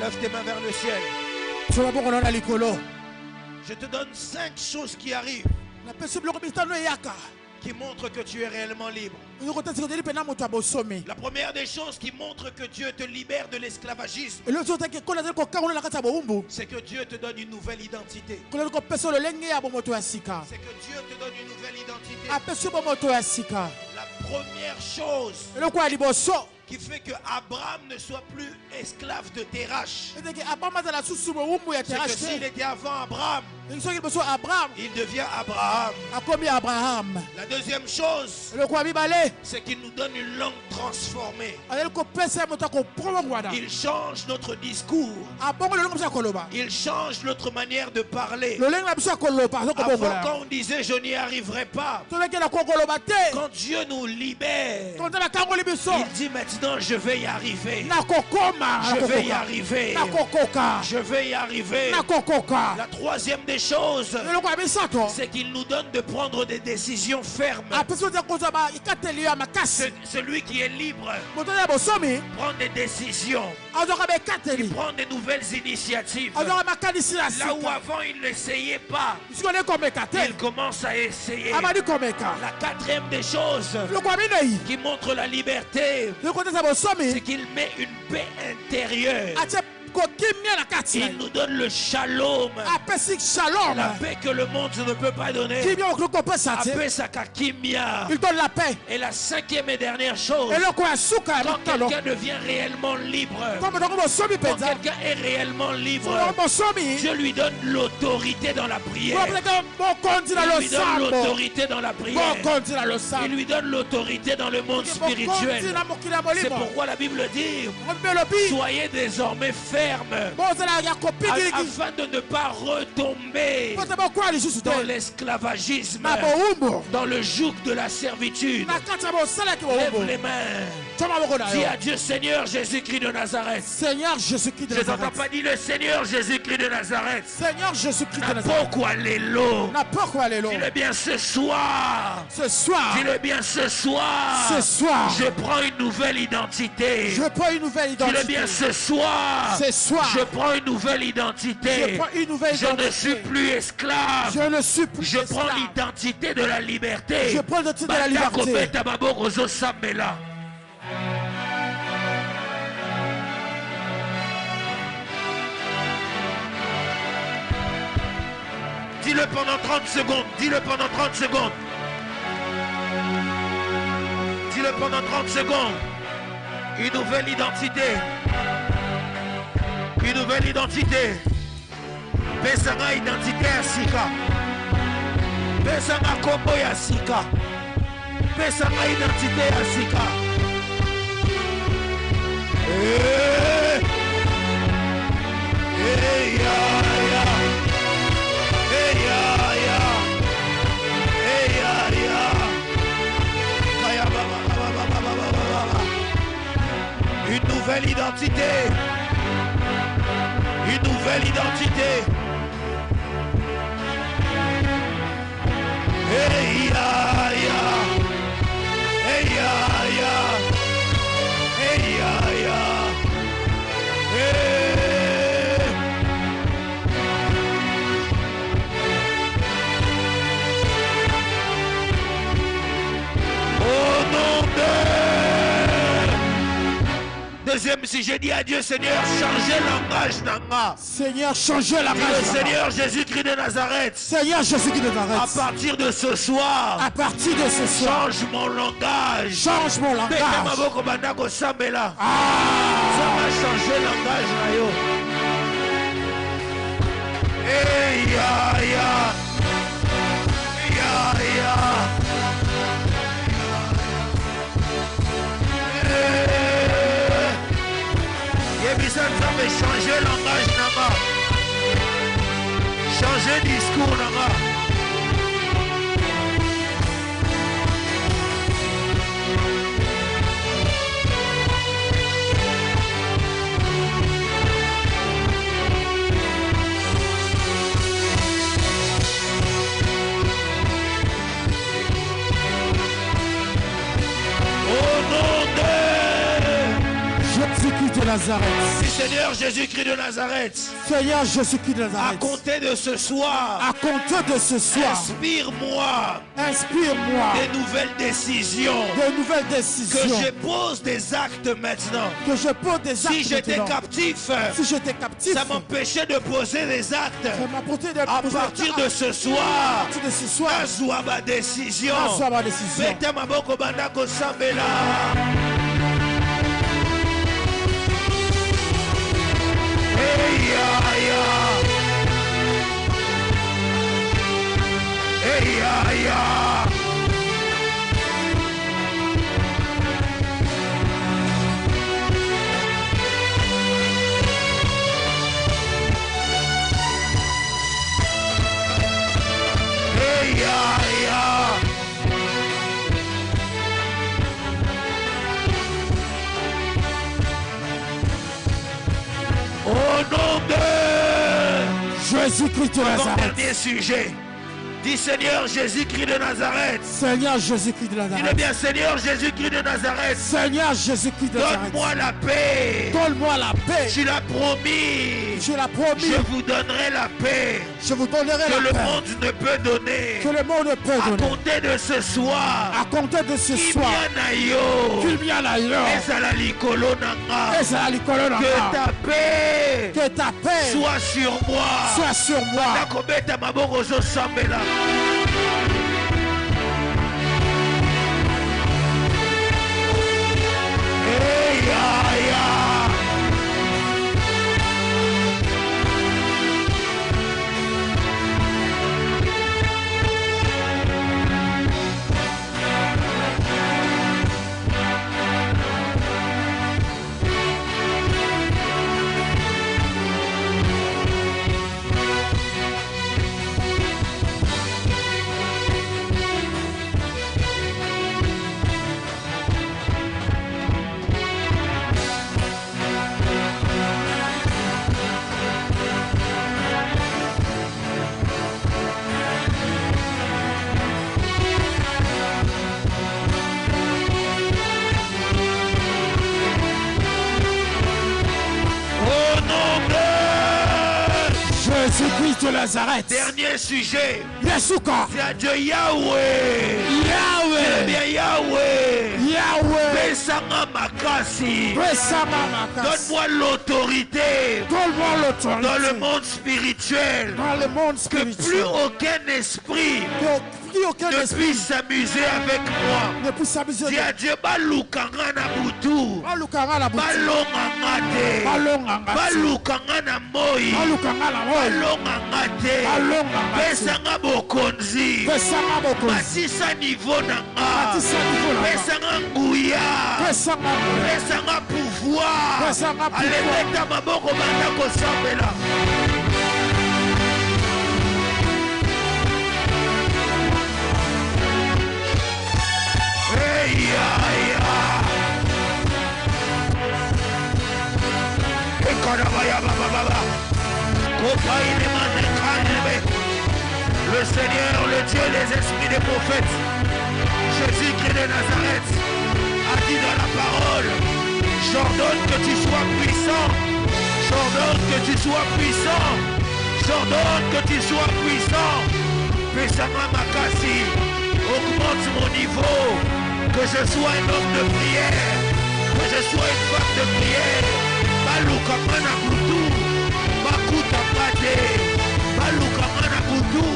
[SPEAKER 1] Lève tes mains vers le ciel. Je te donne 5 choses qui arrivent, qui montrent que tu es réellement libre. La première des choses qui montre que Dieu te libère de l'esclavagisme, c'est que Dieu te donne une nouvelle identité. C'est que Dieu te donne une nouvelle identité. La première chose qui fait que Abraham ne soit plus esclave de Terach, c'est que s'il était avant Abraham, il devient Abraham. La deuxième chose, c'est qu'il nous donne une langue transformée. Il change notre discours. Il change notre manière de parler. Avant, quand on disait je n'y arriverai pas, quand Dieu nous libère, il dit maintenant je vais y arriver. Je vais y arriver. Je vais y arriver. La troisième des choses, c'est qu'il nous donne de prendre des décisions fermes. Celui qui est libre prend des décisions. Il prend des nouvelles initiatives. Là où avant il n'essayait pas, il commence à essayer. La quatrième des choses qui montre la liberté, c'est qu'il met une paix intérieure. Il nous donne le shalom. La paix que le monde ne peut pas donner.
[SPEAKER 2] Il donne la paix.
[SPEAKER 1] Et la cinquième et dernière chose, quand quelqu'un devient réellement libre, quand quelqu'un est réellement libre, Dieu lui donne l'autorité dans la prière. Il lui donne l'autorité dans la prière. Il lui donne l'autorité dans le monde spirituel. C'est pourquoi la Bible dit: soyez désormais fermes afin de ne pas retomber dans l'esclavagisme, dans le joug de la servitude. Lève les mains. Dis à Dieu: Seigneur Jésus-Christ de Nazareth.
[SPEAKER 2] Seigneur Jésus-Christ de Nazareth.
[SPEAKER 1] Je t'entends pas dire le Seigneur Jésus-Christ de Nazareth.
[SPEAKER 2] Seigneur Jésus-Christ de Nazareth.
[SPEAKER 1] Dis-le bien ce soir. Dis-le bien ce soir. Je prends une nouvelle identité. Dis-le bien ce soir. Je prends une nouvelle identité. Je ne suis plus esclave. Je prends l'identité de la liberté.
[SPEAKER 2] Je prends l'identité de la liberté.
[SPEAKER 1] Dis-le pendant 30 secondes. Dis-le pendant 30 secondes. Dis-le pendant 30 secondes. Une nouvelle identité. Une nouvelle identité. Pesanga identité à Sika. Pesanga kombo ya Sika. Pesanga identité à Sika. Une nouvelle identité. Une nouvelle identité. Hey ya ya. Hey ya ya. Hey ya ya. Hey. Au nom de... Deuxième sujet, dit à Dieu: Seigneur, changez le langage d'Anga.
[SPEAKER 2] Seigneur, changez la langage.
[SPEAKER 1] Le Seigneur Jésus-Christ de Nazareth.
[SPEAKER 2] Seigneur Jésus-Christ de Nazareth.
[SPEAKER 1] À partir de ce soir. Change mon langage.
[SPEAKER 2] Change mon langage.
[SPEAKER 1] Ça va changer le langage. Hey ya ya. Ya ya. Ça va changer le langage là-bas. Changer le discours là-bas. Au nom de
[SPEAKER 2] Jésus-Christ de Nazareth.
[SPEAKER 1] Seigneur Jésus-Christ de Nazareth.
[SPEAKER 2] Seigneur Jésus-Christ de Nazareth.
[SPEAKER 1] À compter de ce soir. Inspire-moi. Des nouvelles décisions. Que je pose des actes maintenant. Si j'étais captif. Ça m'empêchait de poser des actes. À partir de ce soir. Azwa ma décision. Mette ma boko bandako sambela. Hey ya ya. Hey ya ya. Hey ya ya. Au nom de
[SPEAKER 2] Jésus-Christ de Nazareth.
[SPEAKER 1] Dernier sujet. Dis Seigneur Jésus-Christ de Nazareth.
[SPEAKER 2] Seigneur Jésus-Christ de Nazareth.
[SPEAKER 1] Dis-le bien, Seigneur Jésus-Christ de Nazareth.
[SPEAKER 2] Seigneur Jésus-Christ de Nazareth.
[SPEAKER 1] Donne-moi la paix.
[SPEAKER 2] Donne-moi la paix.
[SPEAKER 1] Tu l'as promis.
[SPEAKER 2] Je l'ai promis.
[SPEAKER 1] Je vous donnerai la paix.
[SPEAKER 2] Je vous donnerai
[SPEAKER 1] que
[SPEAKER 2] la
[SPEAKER 1] le
[SPEAKER 2] paix
[SPEAKER 1] monde ne peut donner.
[SPEAKER 2] que le monde peut
[SPEAKER 1] À
[SPEAKER 2] donner.
[SPEAKER 1] compter de ce soir,
[SPEAKER 2] À compter de ce soir, qu'il y a l'ailleurs, que
[SPEAKER 1] ta paix
[SPEAKER 2] soit sur moi. Jésus-Christ de Nazareth.
[SPEAKER 1] Dernier sujet.
[SPEAKER 2] Yesuka.
[SPEAKER 1] C'est à Dieu Yahweh.
[SPEAKER 2] Yahweh.
[SPEAKER 1] Yahweh.
[SPEAKER 2] Yahweh.
[SPEAKER 1] Besanga makasi.
[SPEAKER 2] Besanga makasi.
[SPEAKER 1] Donne-moi l'autorité.
[SPEAKER 2] Donne-moi l'autorité.
[SPEAKER 1] Dans le monde spirituel.
[SPEAKER 2] Dans le monde spirituel.
[SPEAKER 1] Que plus aucun esprit
[SPEAKER 2] ne
[SPEAKER 1] puisse s'amuser avec moi.
[SPEAKER 2] Ne puisse s'amuser avec moi.
[SPEAKER 1] Dieu balukanga na butu.
[SPEAKER 2] Balukanga na butu.
[SPEAKER 1] Balonganga te. Balukanga na moi.
[SPEAKER 2] Balukanga na moi.
[SPEAKER 1] Balonganga te.
[SPEAKER 2] Balonganga te.
[SPEAKER 1] Pesanga bokonzi.
[SPEAKER 2] Pesanga bokonzi.
[SPEAKER 1] Matisa niveau na nga.
[SPEAKER 2] Matisa niveau na nga.
[SPEAKER 1] Pesanga nguya.
[SPEAKER 2] Pesanga nguya.
[SPEAKER 1] Pesanga pouvoir.
[SPEAKER 2] Pesanga pouvoir.
[SPEAKER 1] Alebeta maboko banda kosambela. Le Seigneur, le Dieu des esprits des prophètes, Jésus-Christ de Nazareth, a dit dans la parole, j'ordonne que tu sois puissant, j'ordonne que tu sois puissant, j'ordonne que tu sois puissant. Pesama Makasi, augmente mon niveau, que je sois un homme de prière, que je sois une femme de prière. Baluka mana butu, bakuta mate, baluka mana butu,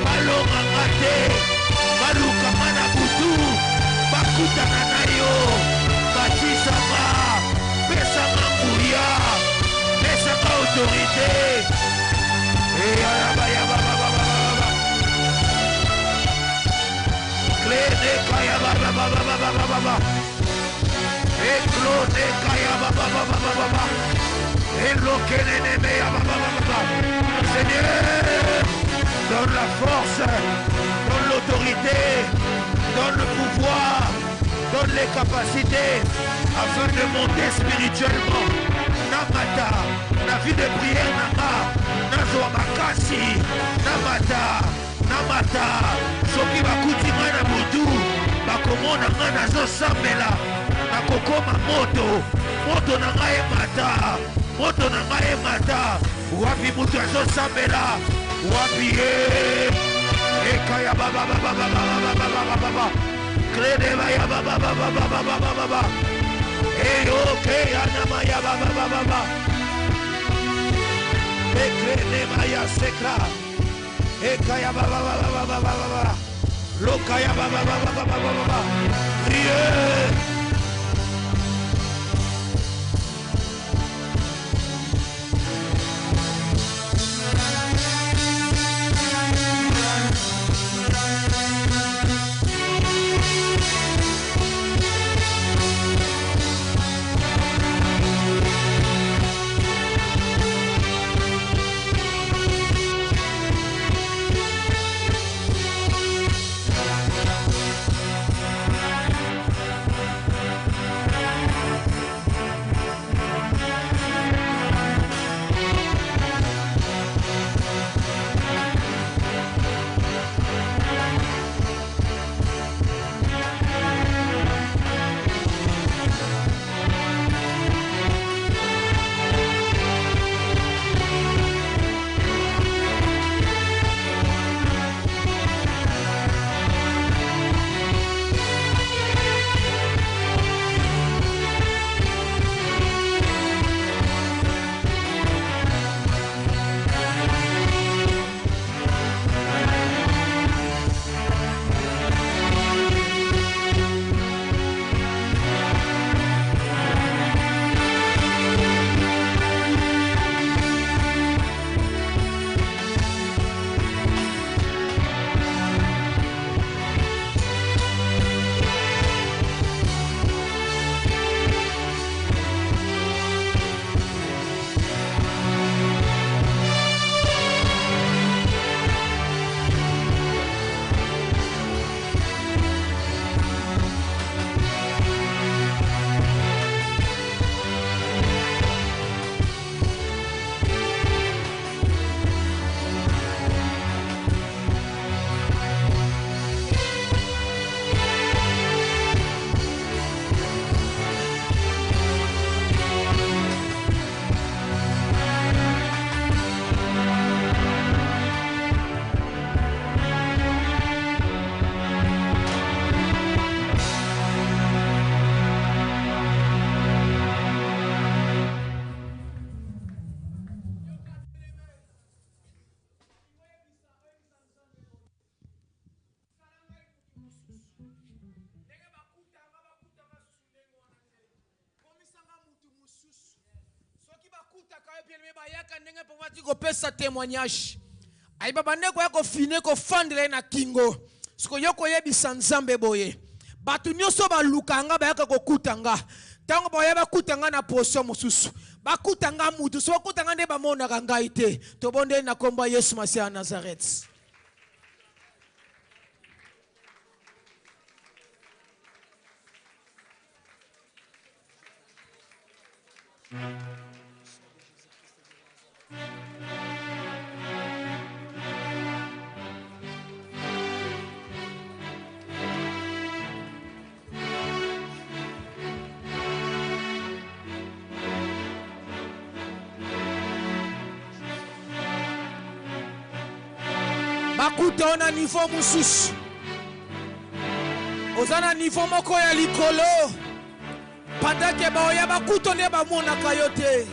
[SPEAKER 1] balonga mate, baluka mana butu, bakuta nanayo, batisama, pesama nguya, pesama autorité. Et yaba yaba baba baba, clé de kaya baba baba baba baba. Éclose kaya baba baba baba. Éloquene baba baba. Seigneur, donne la force, donne l'autorité, donne le pouvoir, donne les capacités afin de monter spirituellement. Namata, la vie de prière nama, nazo makasi, namata, soki bakuti mana butu, bakomona ngana zo sambela. Nakokoma moto na ngai mata, wapi mutu azosambela, wapi ekaya baba baba baba baba baba, krede baya baba baba baba baba, oke anama ya baba baba, ekrede baya sekra, ekaya baba baba baba baba, lokaya baba baba baba baba, priez.
[SPEAKER 2] témoignage. Aiba bandeko yako fine ko fandele na kingo. Siko yoko yebisa nzambe boye. Batu nyoso ba lukanga ba yaka ko kutanga. Tango ba yaba kutanga na poso mususu. Ba kutanga mutu so kutanga nde ba mona kanga ite. To bonde na komba Yesu Masia Nazareth. Bakuta on a niveau mususu. Ozana niveau moko ya likolo. Pandake ba oya bakuta ne ba mona kayote.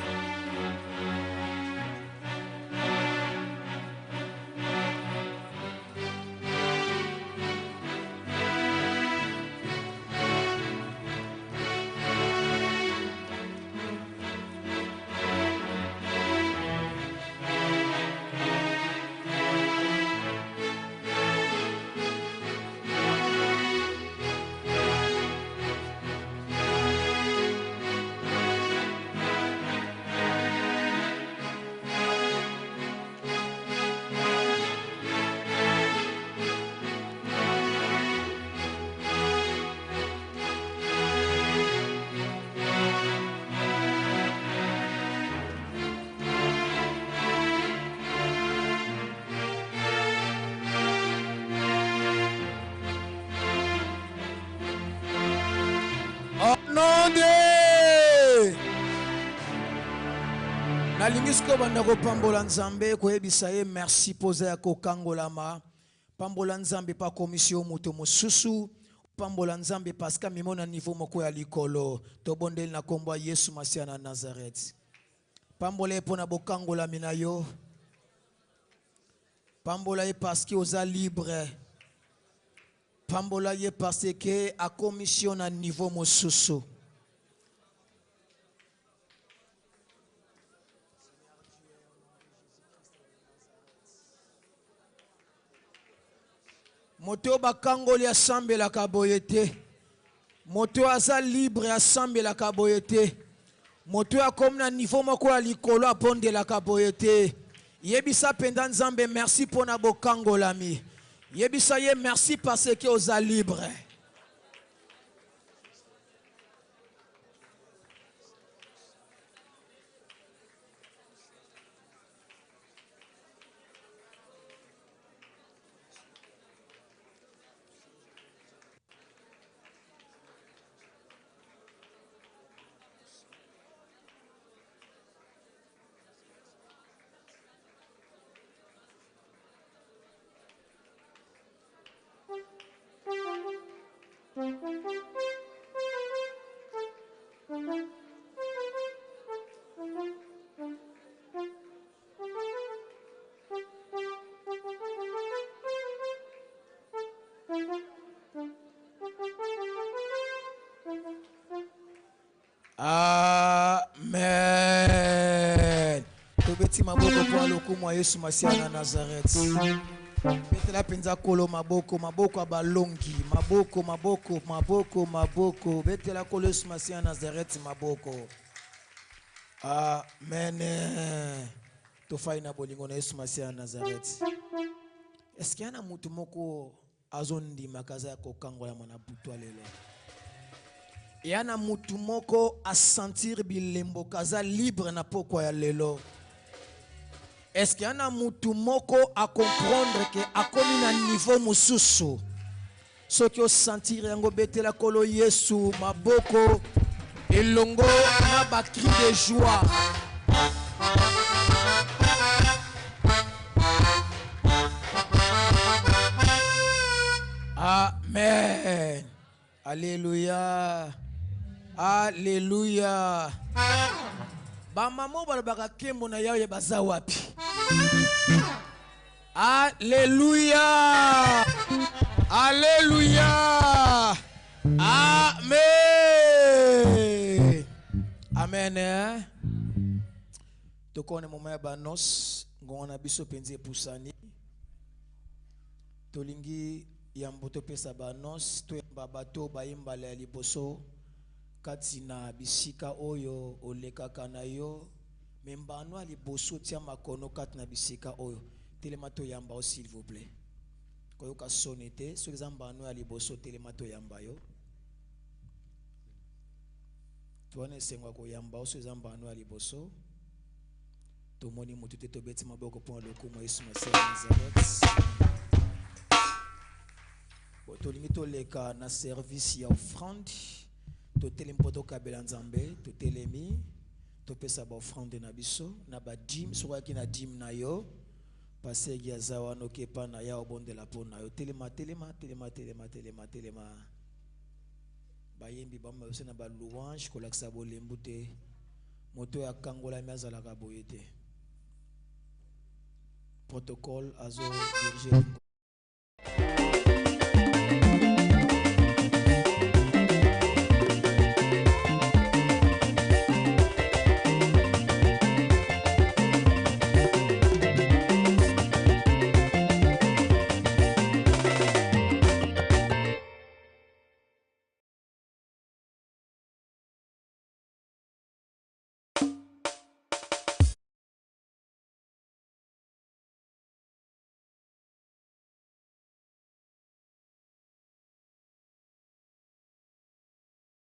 [SPEAKER 2] Nalingisko bandako pambola nzambe koyebisa ye merci poza ya kokangolama. Pambola nzambe pa komisio muto mosusu. Pambola nzambe paska mimona niveau moko ya likolo. Tobondeli na kombo Yesu Masia na Nazareth. Pambola ye pona bokangola minayo. Pambola ye paski oza libre. Pambola ye parce que a commission na niveau mosusu. Moto bakangoli asambe la kaboyete. Moto aza libre asambe la kaboyete. Moto a comme na niveau moko ya likolo aponde la kaboyete. Yebisa penda nzambe merci pona bokangolami. Yebisa ye merci parce que oza libre. Amen. Tobeti maboko kwa lokumu Yesu Masia na Nazareth. Betela penza kolo maboko maboko abalongi maboko maboko maboko maboko betela kolo Yesu Masia na Nazareth maboko. Amen. Tofaina bolingo na Yesu Masia na Nazareth. Est-ce qu'il y a un mutu moko azondi makaza ya kokangola mwana butu lelo? Yana mutu moko a sentir bilembo kaza libre na poko ya lelo. Est-ce qu'il y a mutu moko a comprendre que a komi na niveau mususu? So ki o sentir yango betela kolo Yesu maboko elongo na ba cri de joie. Amen. Alléluia. Alléluia. Ba maman balabaka kembo na yawe baza wapi? Alléluia. Alléluia. Amen. Amen.
[SPEAKER 1] Amen. Tokone moment banos ngona biso penze pusani. Tolingi yamboto pesa banos to babato bayimbala liboso katina bisika oyo olekaka na yo membano liboso tia makono katina bisika oyo telemato yamba s'il vous plaît. Koyoka sonete sur les ambano liboso telemato yamba yo. Tuane sengwa ko yamba sur les ambano liboso. Tomoni mutute to beti maboko pour le coup Yesu Nazareth. Tolingi to leka na service ya offrande. To telempoto kabela nzambe, to telemi, to pesa ba offrande na biso, na ba dim, soka ki na dim na yo. Passer Giazawa no kepa na ya obonde la pona yo telema bayembi bamba na ba louange ko laksa bo lembute moto ya kangola miazala ka boyete protocole azo diriger